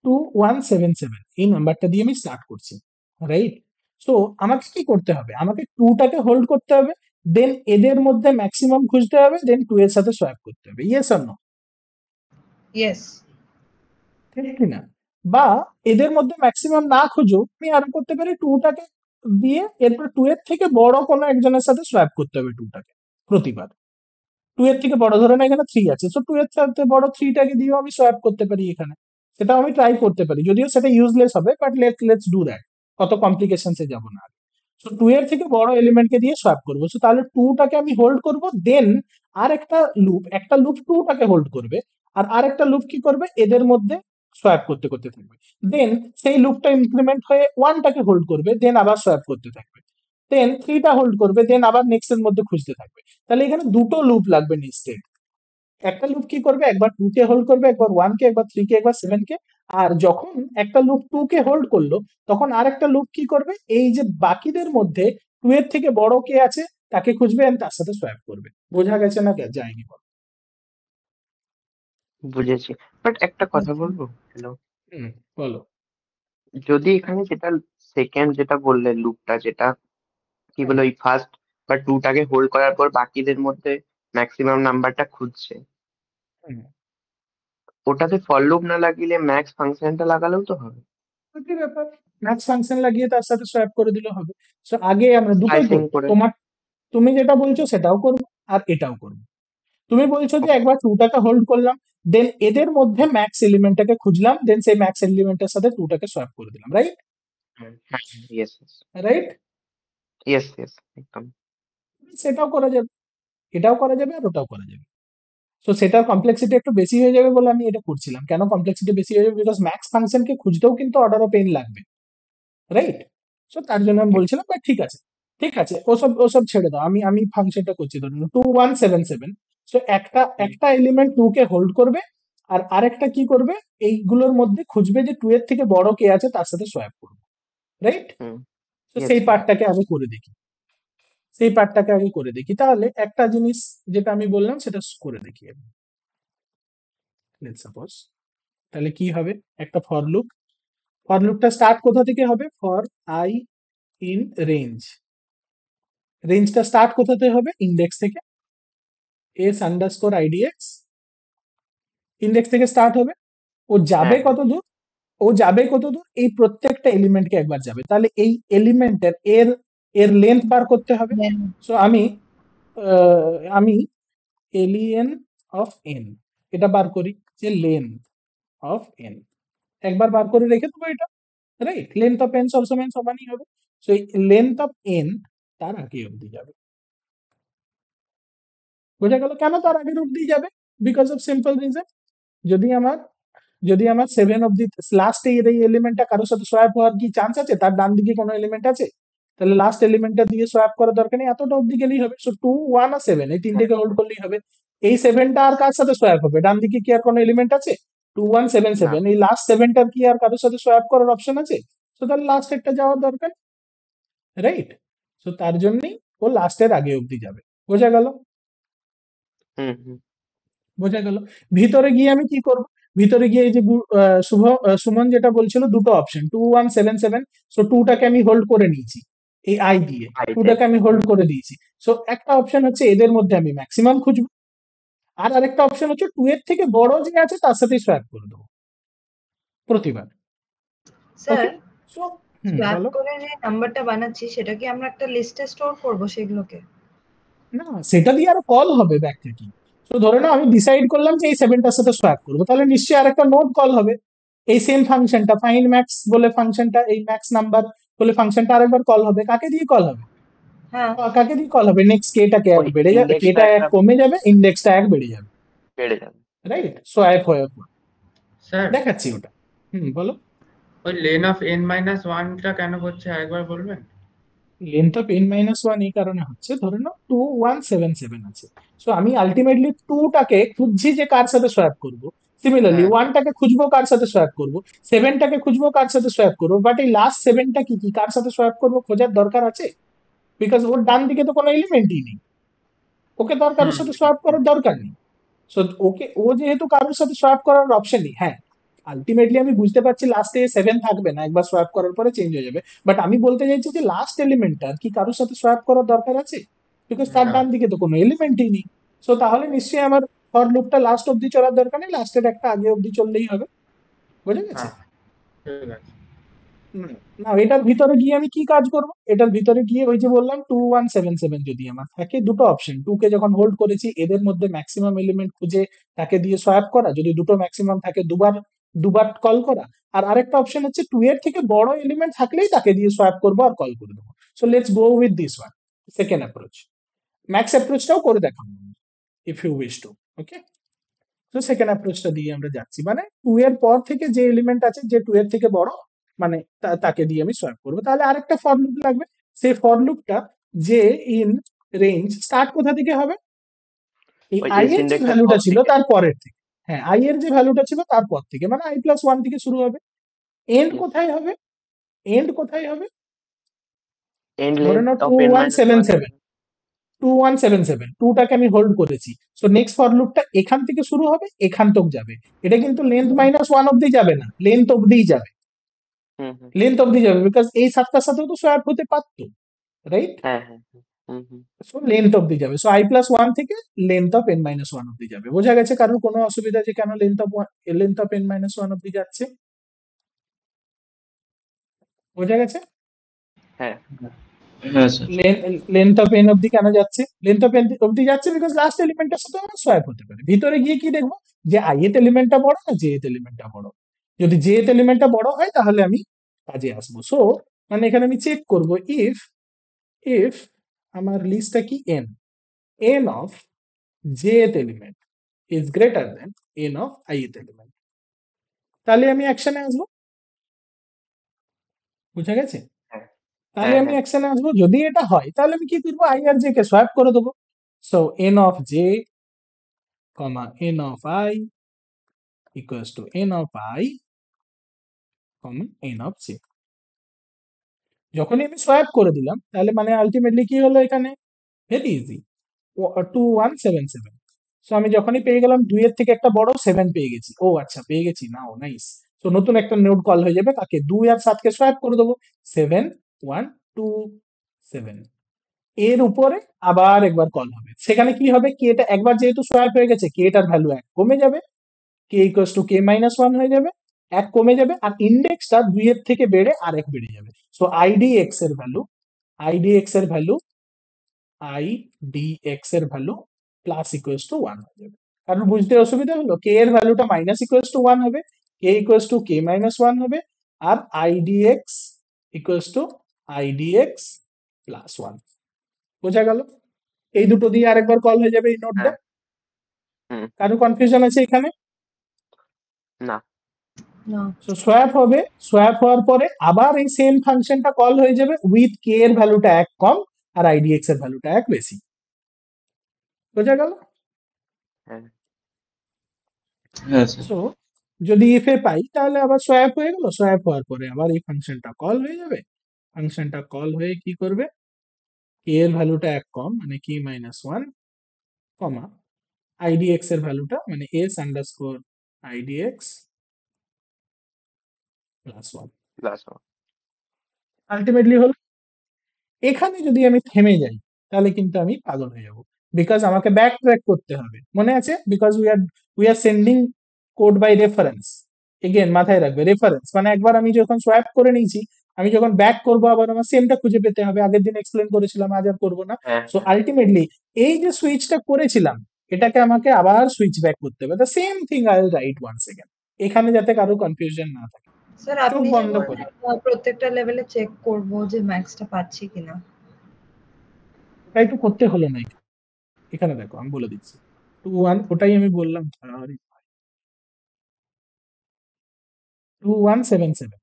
2177 এই নাম্বারটা দিয়ে আমি স্টার্ট করছি, রাইট? সো আমাকে কি করতে হবে, আমাকে 2টাকে হোল্ড করতে হবে, দেন এদের মধ্যে ম্যাক্সিমাম খুঁজতে হবে, দেন 2 এর সাথে সোয়াপ করতে হবে। Yes or no? ইয়েস। ঠিক কিনা? বা এদের মধ্যে ম্যাক্সিমাম না খুঁজো আমি আরো করতে পারি, 2টাকে দিয়ে এরপর 2 এর থেকে বড় কোনো একজনের সাথে সোয়াপ করতে হবে 2টাকে প্রতিবার। 2 এর থেকে বড়, ধরে না এখানে 3 আছে, সো 2 এর সাথে বড় 3টাকে দিয়েও আমি সোয়াপ করতে পারি এখানে। সেটাও আমি ট্রাই করতে পারি, যদিও সেটা ইউজলেস হবে, বাট লেটস ডু দ্যাট। কত কমপ্লিকেশনসে যাব না। সো 2 এর থেকে বড় এলিমেন্টকে দিয়ে সোয়াপ করবো, সো তাহলে 2টাকে আমি হোল্ড করব, দেন আর একটা লুপ 2টাকে হোল্ড করবে, আর আরেকটা লুপ কি করবে, এদের মধ্যে সোয়াপ করতে করতে থাকবে, দেন সেই লুপটা ইনক্রিমেন্ট হয়ে 1টাকে হোল্ড করবে, দেন আবার সোয়াপ করতে থাকবে, দেন 3টা হোল্ড করবে, দেন আবার নেক্সট এর মধ্যে খুঁজতে থাকবে। তাহলে এখানে দুটো লুপ লাগবে নিশ্চয়ই। একটা লুপ কি করবে, একবার 2 কে হোল্ড করবে, একবার 1 কে, একবার 3 কে, একবার 7 কে। আর যখন একটা লুপ 2 কে হোল্ড করলো তখন আরেকটা লুপ কি করবে, এই যে বাকিদের মধ্যে 2 এর থেকে বড় কে আছে তাকে খুঁজবে and তার সাথে সোয়াপ করবে। বোঝা গেছে না যায়নি বল? বুঝেছি। বাট একটা কথা বলবো, হ্যালো, হুম, বলো। যদি এখানে সেকেন্ড যেটা বললে লুপটা, যেটা কি বলে ওই ফার্স্ট বা 2টাকে হোল্ড করার পর বাকিদের মধ্যে ম্যাক্সিমাম নাম্বারটা খুঁজছে, হুম, ওটাতে ফর লুপ না লাগিয়ে ম্যাক্স ফাংশনটা লাগালেও তো হবে। একই ব্যাপার, ম্যাক্স ফাংশন লাগিয়ে তার সাথে সোয়াপ করে দিলে হবে। সো আগে আমরা দুটোই স্লাইসিং করবো, করে। তুমি যেটা বলছো সেটাও করবো আর এটাও করবো। তুমি বলছো যে একবার 2টাকে হোল্ড করলাম, দেন এদের মধ্যে ম্যাক্স এলিমেন্টটাকে খুঁজলাম, দেন সেই ম্যাক্স এলিমেন্টের সাথে 2টাকে সোয়াপ করে দিলাম, রাইট? হ্যাঁ হ্যাঁ, ইয়েস রাইট? ইয়েস ইয়েস, একদম। সেটাও করা যাবে, এটাও করা যাবে আর ওটাও করা যাবে। তো সেটার কমপ্লেক্সিটি একটু বেশি হয়ে যাবে বলে আমি এটা করছিলাম। কেন কমপ্লেক্সিটি বেশি হয়ে যাবে, বিকজ ম্যাক্স ফাংশনকে খুঁজতেও কিন্তু অর্ডার অফ এন লাগবে, রাইট? সো তার জন্য আমি বলছিলাম, বাট ঠিক আছে, ঠিক আছে, ওসব ওসব ছেড়ে দাও, আমি আমি ফাংশনটা করছি। ধরুন 2177, সো একটা এলিমেন্ট 2 কে হোল্ড করবে, আর আরেকটা কি করবে, এইগুলোর মধ্যে খুঁজবে যে 2 এর থেকে বড় কে আছে তার সাথে সোয়াপ করবে, রাইট? হুম, তো ইয়েস সেই ইয়েস। পার্টটাকে আমি করে দেখি, তাহলে একটা জিনিস যেটা আমি বললাম সেটা করে দেখি আমি। লেটস সাপোজ তাহলে কি হবে, একটা ফর লুপটা স্টার্ট কোথা থেকে হবে, ফর আই ইন রেঞ্জটা স্টার্ট কোথা থেকে হবে, ইন্ডেক্স থেকে, s_idx ইন্ডেক্স থেকে স্টার্ট হবে। ও যাবে হ্যাঁ কত দূর, এই প্রত্যেকটা এলিমেন্টকে একবার যাবে, তাহলে এই এলিমেন্টের এর লেন্থ বার করতে হবে। সো আমি এলিয়েন অফ এন এটা বার করি, যে লেন্থ অফ এন একবার বার করে রেখে দেবো এটা। রাইট? লেন্থ অফ এন সবসময় সমানই হবে। সো এই লেন্থ অফ এন তার আগে অবধি যাবে। বোঝা গেল কেন তার আগের অবধি যাবে? বিকজ অফ সিম্পল রিজন, যদি আমার যদি আমার 7 অব্দি লাস্ট এর এই এলিমেন্টটা কারোর সাথে সোয়াপ হওয়ার কি চান্স আছে, তার ডান দিকে কোনো এলিমেন্ট আছে, তাহলে লাস্ট এলিমেন্টটা দিয়ে সোয়াপ করার দরকার নেই, এতটা অব্দি গেলেই হবে। সো 2 1 আর 7 এই তিনটেকে হোল্ড করলেই হবে। এই 7টা আর কার সাথে সোয়াপ হবে? ডান দিকে কি আর কোনো এলিমেন্ট আছে? 2 1 7 না 7 এই লাস্ট 7টার কি আর কারোর সাথে সোয়াপ করার অপশন আছে? সো তাহলে লাস্ট একটা যাওয়ার দরকার, রাইট? সো তার জন্যই ও লাস্টের আগে অব্দি যাবে। বোঝা গেল? হুম হুম বোঝা গেল। ভিতরে গিয়ে আমি কি করব? ভিতরে গিয়ে এই যে সুমন যেটা বলছিল দুটো অপশন 2 1 7 7, সো 2টাকে আমি হোল্ড করে নিয়েছি এই আই দিয়ে, আইতে 2টাকে আমি হোল্ড করে দিয়েছি। সো একটা অপশন হচ্ছে এদের মধ্যে আমি ম্যাক্সিমাম খুঁজবো, আর আরেকটা অপশন হচ্ছে 2 এর থেকে বড় যে আছে তার সাথে সোয়াপ করে দেবো প্রতিবার। স্যার ওকে, সো সোয়াপ বলো। করে যে নাম্বারটা বানাচ্ছি সেটা কি আমরা একটা লিস্টে স্টোর করব সেগুলোকে? না, সেটা দিয়ে আরো কল হবে ব্যাক থেকে। তো ধরে নাও আমি ডিসাইড করলাম যে এই 7টার সাথে সোয়াপ করবো, তাহলে নিশ্চয়ই আরেকটা নোড কল হবে। এই সেম ফাংশনটা ফাইন্ড ম্যাক্স বলে ফাংশনটা, এই ম্যাক্স নাম্বার বলে ফাংশনটা আরেকবার কল হবে। কাকে দিয়ে কল হবে? হ্যাঁ। কাকে দিয়ে কল হবে? নেক্সট কেটাকে এক ওই বেড়ে যাবে, ইন্ডেক্সটা কেটা এক একটা কমে যাবে, ইন্ডেক্সটা এক বেড়ে যাবে, বেড়ে যাবে। রাইট? সোয়াপ হয়ে স্যার দেখাচ্ছি ওটা। বলো। ওই লেন অফ n মাইনাস ওয়ানটা কেন করছে আরেকবার বলবেন? Length of n minus one এই কারণে হচ্ছে, ধরে নাও 2 1 7 7 আছে, সো আমি আলটিমেটলি 2টাকে খুঁজছি যে কার সাথে সোয়াপ করব। সিমিলারলি হ্যাঁ 1টাকে খুঁজবো কার সাথে সোয়াপ করব, 7টাকে খুঁজবো কার সাথে সোয়াপ করবো, বাট এই লাস্ট 7টা কি কি কার সাথে সোয়াপ করবো খোঁজার দরকার আছে, বিকজ ওর ডান দিকে তো কোনো এলিমেন্টই নেই, ওকে তো আর কারোর হুম সাথে সোয়াপ করার দরকার নেই। সো ওকে, ও যেহেতু কারোর সাথে সোয়াপ করার অপশন নেই, হ্যাঁ আলটিমেটলি আমি বুঝতে পারছি লাস্টে 7 থাকবে না, একবার সোয়াপ করার পরে চেঞ্জ হয়ে যাবে, বাট আমি বলতে চাইছি যে লাস্ট এলিমেন্টটা কি কারোর সাথে সোয়াপ করার দরকার আছে, বিকজ তার না ডান দিকে তো কোনো এলিমেন্টই নেই। সো তাহলে নিশ্চয়ই আমার ফর লুপটা লাস্ট অব্দি চলার দরকার নেই, লাস্টের একটা আগে অব্দি চললেই হবে। বুঝে গেছে? হ্যাঁ ঠিক আছে না, এটার ভিতরে গিয়ে আমি কি কাজ করব? এটার ভিতরে গিয়ে ওই যে বললাম 2 1 7 7 যদি আমার থাকে, দুটো অপশন, 2 কে যখন হোল্ড করেছি এদের মধ্যে ম্যাক্সিমাম এলিমেন্ট খুঁজে তাকে দিয়ে সোয়াপ করা, যদি দুটো ম্যাক্সিমাম থাকে দুবার দুবার কল করা, আর আরেকটা অপশন হচ্ছে 2 এর থেকে বড় এলিমেন্ট থাকলেই তাকে দিয়ে সোয়াপ করবো আর কল করে দেবো। So let's go with this one, second approach. Max অ্যাপ্রোচটাও করে দেখাবো if you wish to. Okay, তো সেকেন্ড অ্যাপ্রোচটা দিয়ে আমরা যাচ্ছি, মানে 2 এর পর থেকে যে এলিমেন্ট আছে যে 2 এর থেকে বড়, মানে তাকে দিয়ে আমি সোয়াপ করবো। তাহলে আরেকটা ফর লুপ লাগবে, সেই ফর লুপটা যে ইন রেঞ্জ স্টার্ট কোথা থেকে হবে? এই ওই আই এস এর যে ইন্ডেক্সের ভ্যালুটা পর ছিল থেকে। তার পরের থেকে। হ্যাঁ, আই এর যে ভ্যালুটা ছিল তার পর থেকে, মানে i প্লাস ওয়ান থেকে শুরু হবে। End Yes. কোথায় হবে? এন্ড কোথায় হবে? এন্ড ধরে লেন্থ নাও অফ 2 n 1 মাইনাস 7 ওয়ান 7, 2 1 7 7, 2টাকে আমি হোল্ড করেছি। সো নেক্সট ফর লুপটা এখান থেকে শুরু হবে, এখান তক যাবে। এটা কিন্তু লেন্থ মাইনাস ওয়ান অব্দি যাবে না, লেন্থ অব্দিই যাবে, হুম হুম লেন্থ অব্দি যাবে, বিকজ এই 7টার সাথেও তো সোয়াপ হতে পারতো, রাইট? হ্যাঁ হ্যাঁ হুম হুম সো লেন্থ অব্দি যাবে। সো i প্লাস ওয়ান থেকে length of n minus one অব্দি যাবে। বোঝা গেছে কারোর কোনো অসুবিধা যে কেন length of n minus one অব্দি যাচ্ছে? বোঝা গেছে? হ্যাঁ হ্যাঁ স্যার লেন্থ অফ n অব্দি কেন যাচ্ছে? লেন্থ অফ n অব্দি যাচ্ছে বিকজ লাস্ট এলিমেন্টের সাথে আমার সোয়াপ হতে পারে। ভিতরে গিয়ে কি দেখবো যে i এত এলিমেন্টটা বড় না j এত এলিমেন্টটা বড়। যদি j এত এলিমেন্টটা বড় হয় তাহলে আমি কাজে আসবো। সো মানে এখানে আমি চেক করবো ইফ ইফ আমার লিস্টটা কি n of jth element is greater than n of ith element, তাহলে আমি অ্যাকশনে আসবো। বুঝা গেছে? হ্যাঁ তাহলে হ্যাঁ আমি হ্যাঁ অ্যাকশনে আসবো, যদি এটা হয় তাহলে আমি কি করবো? i আর j কে সোয়াপ করে দেবো। So n of j, n of i equals to n of i, n of j। যখনই আমি সোয়াপ করে দিলাম তাহলে মানে আলটিমেটলি কি হলো এখানে? Very easy, 2 1 7 7। সো আমি যখনই পেয়ে গেলাম 2 এর থেকে একটা বড় 7 পেয়ে গেছি, ও আচ্ছা পেয়ে গেছি, নাও নাইস। তো নতুন একটা নোড কল হয়ে যাবে, তাকে 2 আর 7 কে সোয়াপ করে দেবো, 7 1 2 7। এর উপরে আবার একবার কল হবে, সেখানে কি হবে? কে টা একবার যেহেতু সোয়াপ হয়ে গেছে, কে টার ভ্যালু 1 কমে যাবে, কে ইকুয়ালস টু কে মাইনাস 1 হয়ে যাবে, 1 কমে যাবে, আর ইন্ডেক্সটা 2 এর থেকে বেড়ে আর 1 বেড়ে যাবে। সো idx এর ভ্যালু i dx এর ভ্যালু প্লাস ইকুয়ালস টু 1 হয়ে যাবে। কারণ বুঝতে অসুবিধা হলো, কে এর ভ্যালুটা মাইনাস ইকুয়ালস টু 1 হবে, কে ইকুয়ালস টু কে মাইনাস 1 হবে, আর আইডিএক্স ইকুয়ালস টু আইডিএক্স প্লাস 1। বোঝা গেল? এই দুটো দিয়ে আরেকবার কল হয়ে যাবে এই নোটটা। হ্যাঁ। হুম। কারো কনফিউশন আছে এখানে? না। না। সো সোয়াপ হবে, সোয়াপ হওয়ার পরে আবার এই সেম ফাংশনটা কল হয়ে যাবে উইথ কে এর ভ্যালুটা 1 কম আর আইডিএক্স এর ভ্যালুটা 1 বেশি। বোঝা গেল? হ্যাঁ। হ্যাঁ স্যার। সো যদি ইফ এ পাই তাহলে আবার সোয়াপ হয়ে গেল, সোয়াপ হওয়ার পরে আবার এই ফাংশনটা কল হয়ে যাবে। ফাংশনটা কল হয়ে কি করবে, কে এর ভ্যালুটা 1 কম মানে কে মাইনাস 1 কমা আইডিএক্স এর ভ্যালুটা মানে S underscore IDX plus 1 plus ultimately হলো। এখানে যদি আমি থেমে যাই তাহলে কিন্তু আমি পাগল হয়ে যাব, বিকজ আমাকে ব্যাক ট্র্যাক করতে হবে। মনে আছে? Because we are sending code by reference. Again মাথায় রাখবে, রেফারেন্স মানে একবার আমি যখন সোয়াপ করে নিয়েছি, আমি যখন ব্যাক করবো আবার আমার সেমটা খুঁজে পেতে হবে। আগের দিন এক্সপ্লেন করেছিলাম, আজ আর করবো না। হ্যাঁ। সো আলটিমেটলি এই যে সুইচটা করেছিলাম এটাকে আমাকে আবার সুইচ ব্যাক করতে হবে। The same thing I will write once again, এখানে যাতে কারো কনফিউশন না থাকে। স্যার চোখ আপনি যে বন্ধ করে বললেন প্রত্যেকটা লেভেলে চেক করব যে ম্যাক্সটা পাচ্ছি কিনা। তাই তো করতে হলো না এখানে। এখানে দেখো আমি বলে দিচ্ছি 2 1, ওটাই আমি বললাম 2177।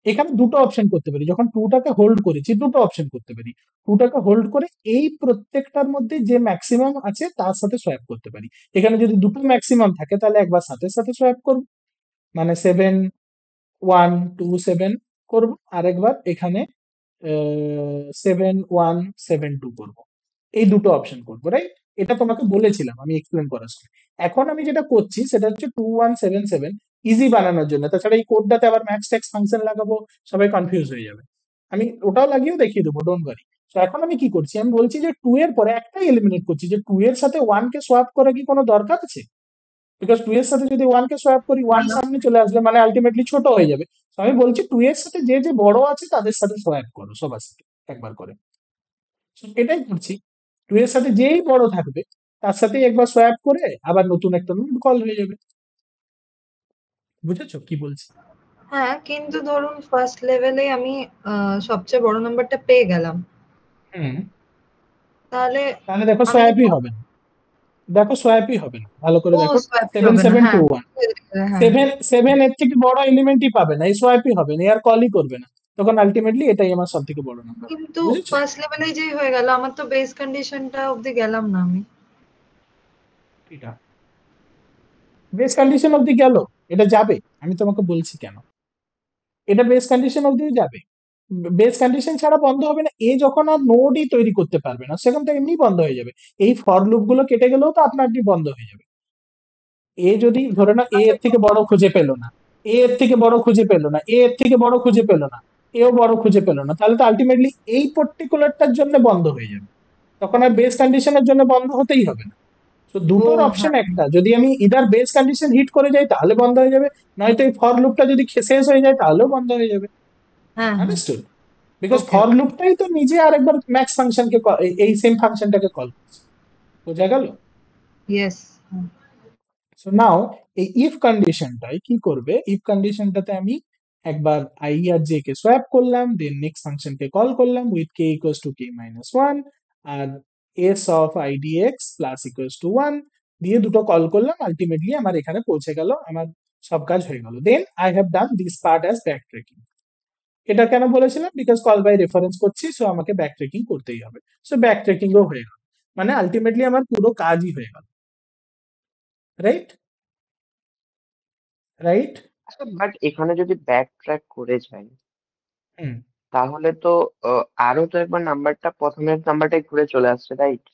এখানে দুটো অপশন করতে পারি, যখন 2টাকে হোল্ড করেছি দুটো অপশন করতে পারি। 2টাকে হোল্ড করে এই প্রত্যেকটার মধ্যে যে ম্যাক্সিমাম আছে তার সাথে সোয়াপ করতে পারি। এখানে যদি দুটো ম্যাক্সিমাম থাকে তাহলে একবার সাথে সাথে সোয়াপ করব, মানে 7 1 2 7 করব, আরেকবার এখানে 7 1 7 2 করব। এই দুটো অপশন করবো, রাইট? এটা তোমাকে বলেছিলাম আমি এক্সপ্লেন করার সময়। এখন আমি যেটা করছি সেটা হচ্ছে 2177 ইজি বানানোর জন্য। তাছাড়া এই কোডটাতে আবার ম্যাক্স ট্যাক্স ফাংশন লাগাবো, সবাই কনফিউজ হয়ে যাবে। আমি ওটাও লাগিয়েও দেখিয়ে দেবো, ডোন্ট ওয়ারি। তো এখন আমি কি করছি, আমি বলছি যে 2 এর পরে একটাই এলিমিনেট করছি, যে 2 এর সাথে 1 কে সোয়াপ করা কি কোনো দরকার আছে? বিকজ 2 এর সাথে যদি 1 কে সোয়াপ করি 1 সামনে চলে আসবে, মানে আলটিমেটলি ছোট হয়ে যাবে। তো আমি বলছি 2 এর সাথে যে যে বড় আছে তাদের সাথে সোয়াপ করো, সবার সাথে একবার করে। So, এটাই করছি। 2 এর সাথে যেই বড় থাকবে তার সাথে একবার সোয়াপ করে আবার নতুন একটা নোড কল হয়ে যাবে। বুঝেছো কি বলছি? হ্যাঁ, কিন্তু ধরুন ফার্স্ট লেভেলে আমি সবচেয়ে বড় নাম্বারটা পেয়ে গেলাম, হুম। তাহলে তাহলে দেখো আমি সোয়াপই হবে না। দেখো সোয়াপই হবে না, ভালো করে ও দেখো। সোয়াপ 7 হবে না। 7 হ্যাঁ 2 1 হ্যাঁ 7 এর থেকে বড় এলিমেন্টই পাবে না, এই সোয়াপই হবে না, আর কলই করবে না। তখন আলটিমেটলি এটাই আমার সব থেকে বড় নাম্বার। কিন্তু বুঝেছো? ফার্স্ট লেভেলেই যেই হয়ে গেল, আমার তো বেস কন্ডিশনটা অবধি গেলাম না আমি। এটা বেস কন্ডিশন অবধি গেল, এটা যাবে, আমি তোমাকে বলছি কেন। এটা বেস কন্ডিশন অবধি যাবে, বেস কন্ডিশন ছাড়া বন্ধ হবে না। এ যখন আর নোডই তৈরি করতে পারবে না সেখান থেকে এমনি বন্ধ হয়ে যাবে। এই ফর লুপ গুলো কেটে গেলেও তো আপনার বন্ধ হয়ে যাবে। এ যদি ধরে না এ এর থেকে বড় খুঁজে পেলো না, এ এর থেকে বড় খুঁজে পেলো না, এ এর থেকে বড় খুঁজে পেলো না, এও বড় খুঁজে পেলো না, তাহলে তো আলটিমেটলি এই পার্টিকুলারটার জন্য বন্ধ হয়ে যাবে। তখন আর বেস কন্ডিশনের জন্য বন্ধ হতেই হবে না। তো দুটোর অপশন হ্যাঁ একটা, যদি আমি ইদার বেস কন্ডিশন হিট করে যাই তাহলে বন্ধ হয়ে যাবে, নয়তো এই ফর লুপটা যদি শেষ হয়ে যায় তাহলেও বন্ধ হয়ে যাবে। হ্যাঁ আন্ডারস্টুড? Because Okay. ফর লুপটাই তো নিজে আরেকবার ম্যাক্স ফাংশনকে এই সেম ফাংশনটাকে কল করছে। বোঝা গেল? ইয়েস। সো নাও এই ইফ কন্ডিশনটাই কি করবে, ইফ কন্ডিশনটাতে আমি একবার আই আর জে কে সোয়াপ করলাম, দেন নেক্সট ফাংশনকে কল করলাম with K equals to K minus 1 আর S of IDX plus equals to 1 দিয়ে দুটো কল করলাম। আলটিমেটলি আমার এখানে পৌঁছে গেল, আমার সব কাজ হয়ে গেল। Then I have done this part as backtracking. এটা কেন বলেছিলাম, বিকজ কল বাই রেফারেন্স করছি, সো আমাকে ব্যাক ট্রেকিং করতেই হবে। সো ব্যাক ট্রেকিংও হয়ে গেল, মানে আলটিমেটলি আমার পুরো কাজই হয়ে গেল। রাইট? রাইট? বাট এখানে যদি ব্যাক ট্র্যাক করে যাই হুম। তাহলে তো আরো তো একবার নাম্বারটা প্রথমের নাম্বারটাই ঘুরে চলে আসছে, রাইট?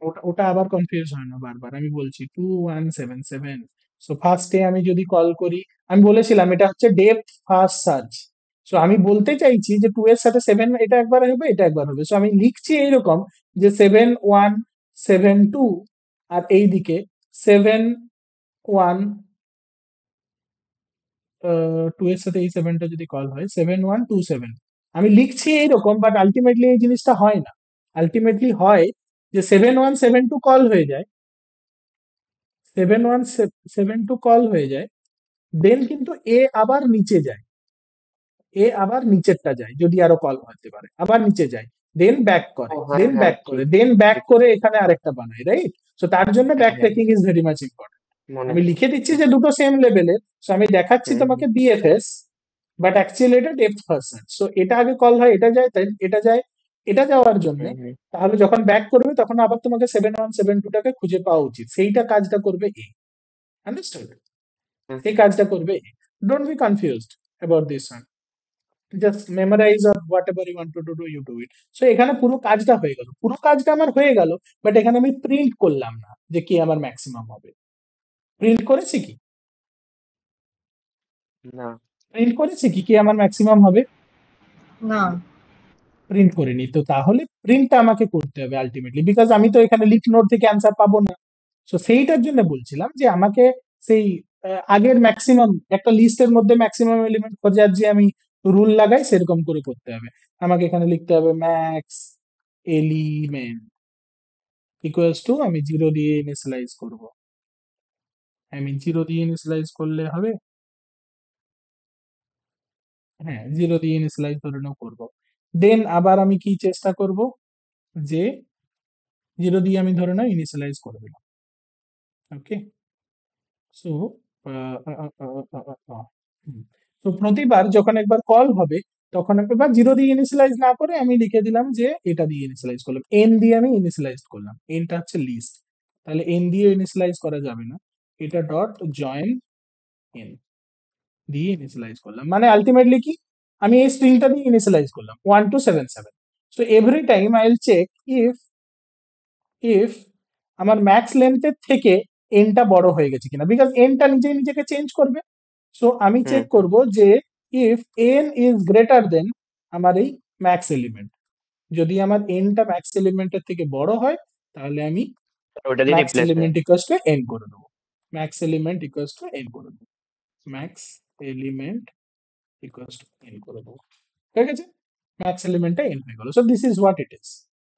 ওটা ওটা আবার কনফিউজ হয় না বারবার, আমি বলছি 2177। সো ফার্স্টে আমি যদি কল করি, আমি বলেছিলাম এটা হচ্ছে ডেপথ ফার্স্ট সার্চ। সো আমি বলতে চাইছি যে 2 এর সাথে 7 এটা একবার হবে, এটা একবার হবে। সো আমি লিখছি এইরকম যে 7 1 7 2 আর এইদিকে 7 1 2 এর সাথে এই 7টা যদি কল হয় 7 1 2 7, আমি লিখছি এইরকম, বাট আলটিমেটলি এই জিনিসটা হয় না। আলটিমেটলি হয় যে 7 1 7 2 কল হয়ে যায়, 7 1 7 2 কল হয়ে যায়, দেন কিন্তু এ আবার নিচে যায়, এ আবার নিচেরটা যায়, যদি আরো কল হতে পারে আবার নিচে যায়, দেন ব্যাক করে, ও হ্যাঁ দেন হ্যাঁ ব্যাক করে, ঠিক দেন ব্যাক ঠিক করে এখানে আরেকটা বানায়, রাইট? সো তার জন্য ব্যাক হ্যাঁ trekking is very much important. মনে আমি লিখে দিচ্ছি যে দুটো সেম লেভেলের, সো আমি দেখাচ্ছি হুম তোমাকে বিএফএস, বাট অ্যাকচুয়ালি এটা ডেপথ ফার্স্ট সার্চ। সো এটা আগে কল হয়, এটা যায়, তাই এটা যায়, এটা যাওয়ার জন্য হুম হুম তাহলে যখন ব্যাক করবে তখন আবার তোমাকে 7172টাকে খুঁজে পাওয়া উচিত, সেইটা কাজটা করবে এ। আন্ডারস্টুড? হুম সেই কাজটা করবে এ। Don't be confused about this one, just memorise or whatever you want to do you do it. So এখানে পুরো কাজটা হয়ে গেল, পুরো কাজটা আমার হয়ে গেল, বাট এখানে আমি প্রিন্ট করলাম না যে কি আমার ম্যাক্সিমাম হবে। প্রিন্ট করেছি কি? না প্রিন্ট করেছি কি কি আমার ম্যাক্সিমাম হবে? না, প্রিন্ট করিনি, তো তাহলে প্রিন্টটা আমাকে করতে হবে আলটিমেটলি, বিকজ আমি তো এখানে লিক নোট থেকে অ্যান্সার পাবো না। সো সেইটার জন্য বলছিলাম যে আমাকে সেই আগের ম্যাক্সিমাম একটা লিস্টের মধ্যে ম্যাক্সিমাম এলিমেন্ট খোঁজার যে আমি রুল লাগাই সেরকম করে করতে হবে। আমাকে এখানে লিখতে হবে ম্যাক্স এলিমেন্ট ইকুয়ালস টু, আমি 0 দিয়ে ইনিশিয়ালাইজ করব। আমি 0 দিয়ে ইনিশিয়ালাইজ করলে হবে? হ্যাঁ, 0 দিয়ে ইনিশিয়ালাইজ ধরে নাও করবো। দেন আবার আমি কি চেষ্টা করব যে 0 দিয়ে আমি ধরে নাও ইনিশিয়ালাইজ করে দিলাম। ওকে, সো তো প্রতিবার যখন একবার কল হবে তখন একবার 0 দিয়ে ইনিশিয়ালাইজ না করে আমি লিখে দিলাম যে এটা দিয়ে ইনিশিয়ালাইজ করলাম, এন দিয়ে আমি ইনিশিয়ালাইজ করলাম, এনটা হচ্ছে লিস্ট, তাহলে এন দিয়ে ইনিশিয়ালাইজ করা যাবে না, এটা ডট জয়েন এন দিয়ে ইনিশিয়ালাইজ করলাম, মানে আলটিমেটলি কি আমি এই স্ট্রিংটা দিয়ে ইনিশিয়ালাইজ করলাম 1277। So every time I will check if if আমার ম্যাক্স লেন্থের থেকে এনটা বড় হয়ে গেছে কিনা, বিকজ এনটা নিজেই নিজেকে চেঞ্জ করবে। সো আমি হুম চেক করব যে if N is greater than আমার এই ম্যাক্স এলিমেন্ট, যদি আমার এনটা ম্যাক্স এলিমেন্টের থেকে বড় হয় তাহলে আমি ওটা দিয়ে ম্যাক্স রিপ্লেস হয়ে এলিমেন্ট ইকুয়ালস টু এন করে দেবো, max element equals to N করে দেবো, max element equals to N করে দেবো। ঠিক আছে, ম্যাক্স এলিমেন্টটা এন হয়ে গেল। So this is what it is,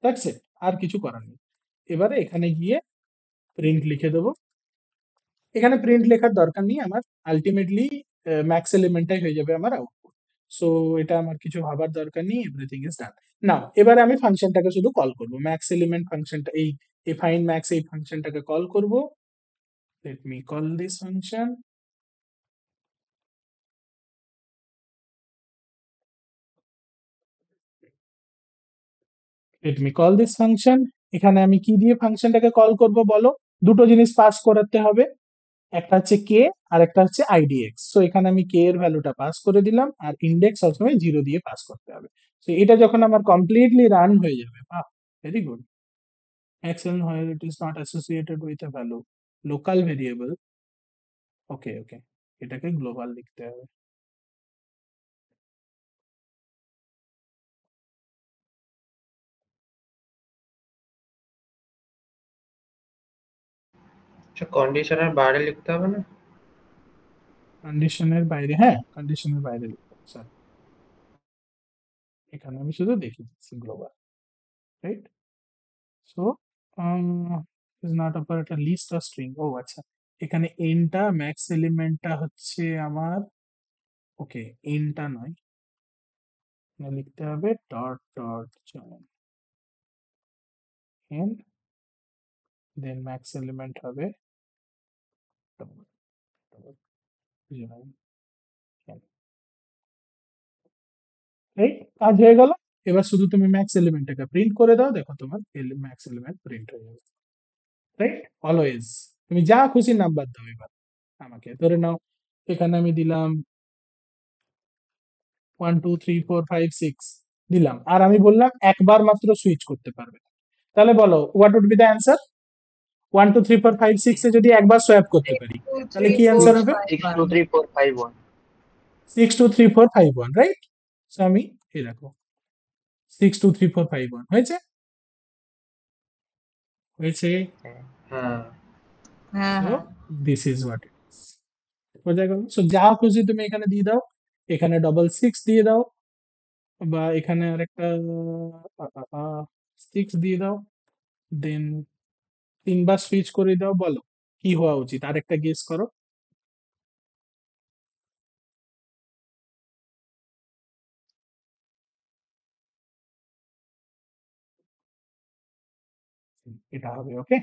that's it, আর কিছু করার নেই। এবারে এখানে গিয়ে প্রিন্ট লিখে দেবো, এখানে প্রিন্ট লেখার দরকার নেই আমার, আলটিমেটলি ম্যাক্স এলিমেন্টটাই হয়ে যাবে আমার আউটপুট। সো এটা আমার কিছু ভাবার দরকার নেই, এভরিথিং ইজ ডান। নাও এবারে আমি ফাংশনটাকে শুধু কল করব, ম্যাক্স এলিমেন্ট ফাংশনটা, এই ফাইন্ড ম্যাক্স এই ফাংশনটাকে কল করব। Let me call this function. Let me call this function. এখানে আমি কি দিয়ে ফাংশনটাকে কল করব বলো? দুটো জিনিস পাস করাতে হবে, একটা হচ্ছে কে আর একটা হচ্ছে আইডিএক্স। সো এখানে আমি কে এর ভ্যালুটা পাস করে দিলাম, আর ইন্ডেক্স সবসময় 0 দিয়ে পাস করতে হবে। সো এটা যখন আমার কমপ্লিটলি রান হয়ে যাবে, বাহ, very good. Excellent, where it is not associated with a value, local variable. Okay okay, এটাকে গ্লোবাল লিখতে হবে। আচ্ছা, কন্ডিশনের বাইরে লিখতে হবে না? কন্ডিশনের বাইরে, হ্যাঁ কন্ডিশনের বাইরে লিখতে হবে, sorry। এখানে আমি শুধু দেখে দিচ্ছি global, right? So is not operator list or string, ও আচ্ছা, এখানে এনটা ম্যাক্স এলিমেন্টটা হচ্ছে আমার, ওকে এনটা নয়, এখানে লিখতে হবে ডট ডট জয়েন এন, দেন ম্যাক্স এলিমেন্ট হবে dot dot join N, right? কাজ হয়ে গেল। এবার শুধু তুমি ম্যাক্স এলিমেন্টটাকে প্রিন্ট করে দাও, দেখো তোমার ম্যাক্স এলিমেন্ট প্রিন্ট হয়ে যাবে, রাইট? অলওয়েজ তুমি যা খুশি নাম্বার দাও, এবার আমাকে ধরে নাও এখানে আমি দিলাম 1 2 3 4 5 6 দিলাম, আর আমি বললাম একবার মাত্র সুইচ করতে পারবে, তাহলে বলো what would be the answer? 1 2 3 4 5 6 এ যদি একবার সোয়াপ করতে সিক্স পারি টু তাহলে থ্রি কি ফোর অ্যান্সার হবে? Five six one two three four five one 6 2 3 4 5 1, right? So আমি এই রাখো 6 2 3 4 5 1 হয়েছে, হয়েছে। হ্যাঁ। হ্যাঁ সো হ্যাঁ, this is what it is, বোঝা গেল? সো যা খুশি তুমি এখানে দিয়ে দাও, এখানে 6 দিয়ে দাও, বা এখানে আরেকটা 6 দিয়ে দাও, দেন 3বার সুইচ করে দাও, বলো কি হওয়া উচিত, আরেকটা গেস করো। এটা হবে। ওকে,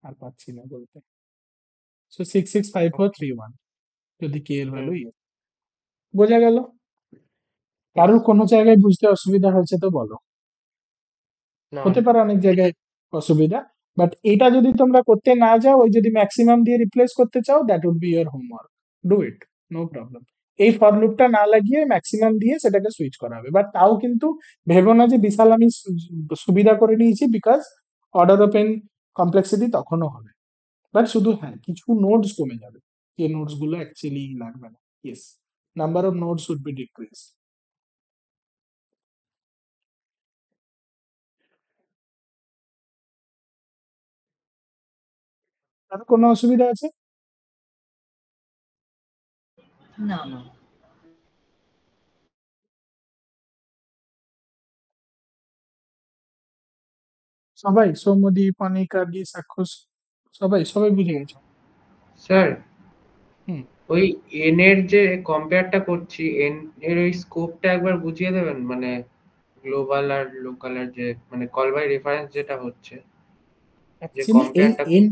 আর পাচ্ছি না বলতে। সো 665431 যদি কে এর ভ্যালু বোঝা গেল? কারোর কোনো জায়গায় বুঝতে অসুবিধা হয়েছে তো বলো। না হতে পারে অনেক জায়গায় অসুবিধা, বাট এটা যদি তোমরা করতে না যাও, ওই যদি ম্যাক্সিমাম দিয়ে রিপ্লেস করতে চাও, that would be your homework. Do it, no problem. এই ফর লুপটা না লাগিয়ে ম্যাক্সিমাম দিয়ে সেটাকে সুইচ করা হবে। বাট তাও কিন্তু ভেবো না যে বিশাল আমি সুবিধা করে নিয়েছি, because order of N complexity তখনও হবে। বাট শুধু হ্যাঁ, কিছু নোটস কমে যাবে, যে নোটস গুলো অ্যাকচুয়ালি লাগবে না। Yes, number of nodes would be decrease. আর কোনো অসুবিধা আছে? না। না। সবাই, সৌম্যদীপ, অনিক, গার্গী, সাক্ষর, সবাই সবাই বুঝে গেছো? স্যার হুম। ওই এন এর যে কম্পেয়ারটা করছি, এন এর ওই স্কোপটা একবার বুঝিয়ে দেবেন, মানে গ্লোবাল আর লোকাল এর যে মানে কল বাই রেফারেন্স যেটা হচ্ছে, যে অ্যাকচুয়ালি এই কম্পেয়ারটা। এন,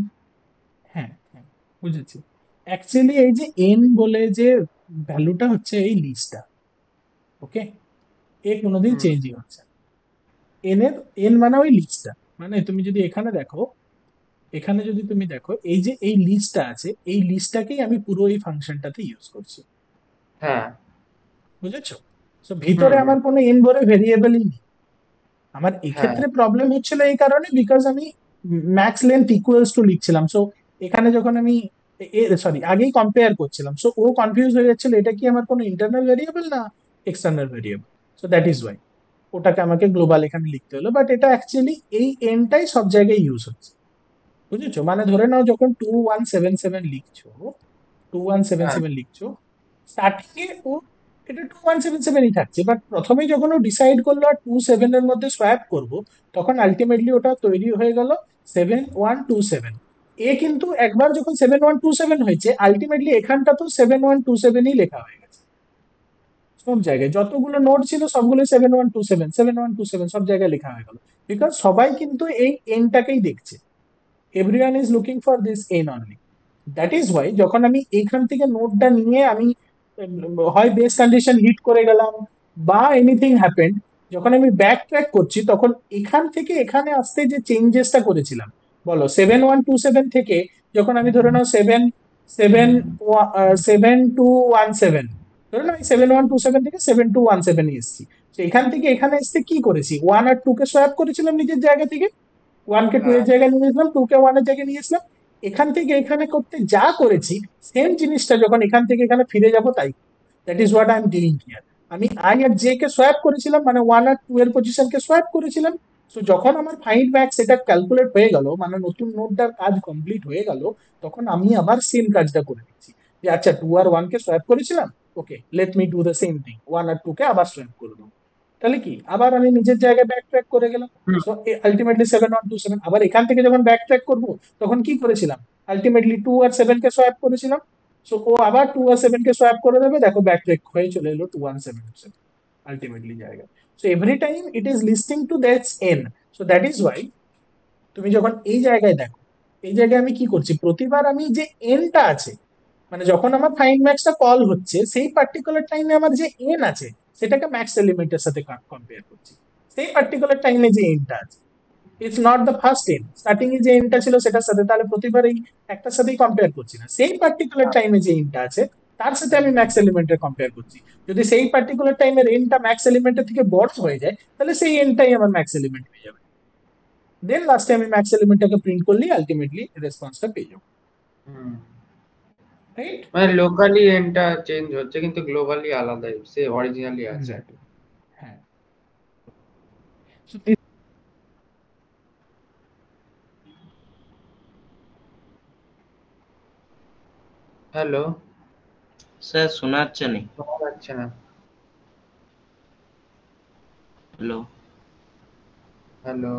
হ্যাঁ হ্যাঁ বুঝেছি। অ্যাকচুয়ালি এই যে এন বলে যে ভ্যালুটা হচ্ছে এই লিস্টটা, ওকে, এ কোনোদিন হুম। চেঞ্জই হচ্ছে না। এন এর এন মানে ওই লিস্টটা, মানে তুমি যদি এখানে দেখো, এখানে যদি তুমি দেখো এই যে এই লিস্টটা আছে, এই লিস্টটাকেই আমি পুরো এই ফাংশনটাতে ইউজ করছি, হ্যাঁ। বুঝেছো? তো হুম ভিতরে হুম। আমার কোনো এন ভরে ভেরিয়েবলই নেই। আমার হ্যাঁ। এক্ষেত্রে প্রবলেম হচ্ছিল এই কারণে, বিকজ আমি ম্যাক্স লেন্থ ইকুয়ালস টু লিখছিলাম। সো এখানে যখন আমি সরি আগেই কম্পেয়ার করছিলাম, সো ও কনফিউজ হয়ে যাচ্ছিল এটা কি আমার কোনো ইন্টারনাল ভেরিয়েবল না external variable. So that is Y ওটাকে আমাকে গ্লোবাল এখানে লিখতে হলো। বাট এটা অ্যাকচুয়ালি এই এনটাই সব জায়গায় ইউজ হচ্ছে, বুঝেছো? মানে ধরে নাও যখন 2177 লিখছো, টু ওয়ান সেভেন হ্যাঁ। সেভেন লিখছো, স্টার্টিং এ ও এটা 2177ই থাকছে, বাট প্রথমেই যখন ও ডিসাইড করলো আর 27 এর মধ্যে সোয়াপ করব, তখন আলটিমেটলি ওটা তৈরি হয়ে গেল 7127। এ কিন্তু একবার যখন 7127 হয়েছে, আলটিমেটলি এখানটা তো 7127ই লেখা হয়ে গেছে। সব জায়গায় যতগুলো নোট ছিল সবগুলো 7127 সব জায়গায় লেখা হয়ে গেল, বিকজ সবাই কিন্তু এই এনটাকেই দেখছে। Everyone is looking for this N only. That is Y যখন আমি এইখান থেকে নোটটা নিয়ে আমি হয় বেস কন্ডিশন হিট করে গেলাম বা এনিথিং হ্যাপেন্ড, যখন আমি ব্যাক ট্র্যাক করছি তখন এখান থেকে এখানে আসতে যে চেঞ্জেসটা করেছিলাম, বলো 7127 থেকে যখন আমি ধরে নাও সেভেন সেভেন 7217, ধরে নাও 7127 থেকে 7217 এসেছি, তো এখান থেকে এখানে এসে কি করেছি, 1 আর 2 কে সোয়াপ করেছিলাম নিজের জায়গা থেকে, 1 কে 2 এর হ্যাঁ। জায়গায় নিয়ে আসলাম, 2 কে 1 এর জায়গায় নিয়ে আসলাম। এখান থেকে এখানে করতে যা করেছি সেম জিনিসটা যখন এখান থেকে এখানে ফিরে যাব তাই। That is what I am doing here. আমি আই আর জে কে সোয়াপ করেছিলাম, মানে 1 আর 2 এর পজিশনকে সোয়াপ করেছিলাম। তো যখন আমার ফাইন্ড ম্যাক্স এটা ক্যালকুলেট হয়ে গেল, মানে নতুন নোটটার কাজ কমপ্লিট হয়ে গেল, তখন আমি আবার সেম কাজটা করে দিচ্ছি, যে আচ্ছা 2 আর 1 কে সোয়াপ করেছিলাম, okay let me do the same thing, 1 আর 2 কে আবার সোয়াপ করে দেবো। তাহলে কি আবার আমি নিজের জায়গায় ব্যাক ট্র্যাক করে গেলাম। হুম। সো আলটিমেটলি 7127, আবার এখান থেকে যখন ব্যাক ট্র্যাক করবো তখন কি করেছিলাম, আলটিমেটলি 2 আর 7 কে সোয়াপ করেছিলাম। সো ও আবার 2 আর 7 কে সোয়াপ করে দেবে, দেখো ব্যাক ট্র্যাক হয়ে চলে এলো 2177 আলটিমেটলি জায়গায়। So every time it is listing to that's an. So that is why তুমি যখন এই জায়গায় দেখো, এই জায়গায় আমি কি করছি, প্রতিবার আমি যে এনটা আছে, মানে যখন আমার ফাইন্ড ম্যাক্সটা কল হচ্ছে সেই পার্টিকুলার টাইমে আমার যে এন আছে সেটাকে ম্যাক্স এলিমেন্টের সাথে কম্পেয়ার করছি, সেই পার্টিকুলার টাইমে যে এনটা আছে। It's not the first N, starting এ যে এনটা ছিল সেটার সাথে, তাহলে প্রতিবার এই একটার সাথেই কম্পেয়ার করছি না, সেই পার্টিকুলার টাইমে যে এনটা আছে তার সাথে আমি ম্যাক্স এলিমেন্টের কম্পেয়ার করছি। যদি সেই পার্টিকুলার টাইমের এনটা ম্যাক্স এলিমেন্টের থেকে বড় হয়ে যায়, তাহলে সেই এনটাই আমার ম্যাক্স এলিমেন্ট হয়ে যাবে। দেন লাস্টে আমি ম্যাক্স এলিমেন্টটাকে প্রিন্ট করলেই আলটিমেটলি রেসপন্সটা পেয়ে যাবো, হুম। রাইট? মানে লোকালি এনটা চেঞ্জ হচ্ছে কিন্তু গ্লোবালি আলাদাই, সে অরিজিনালি আছে। এক্স্যাক্টলি, হ্যাঁ। So হ্যালো, স্যার শোনা যাচ্ছে না। শোনা যাচ্ছে না। হ্যালো। হ্যালো।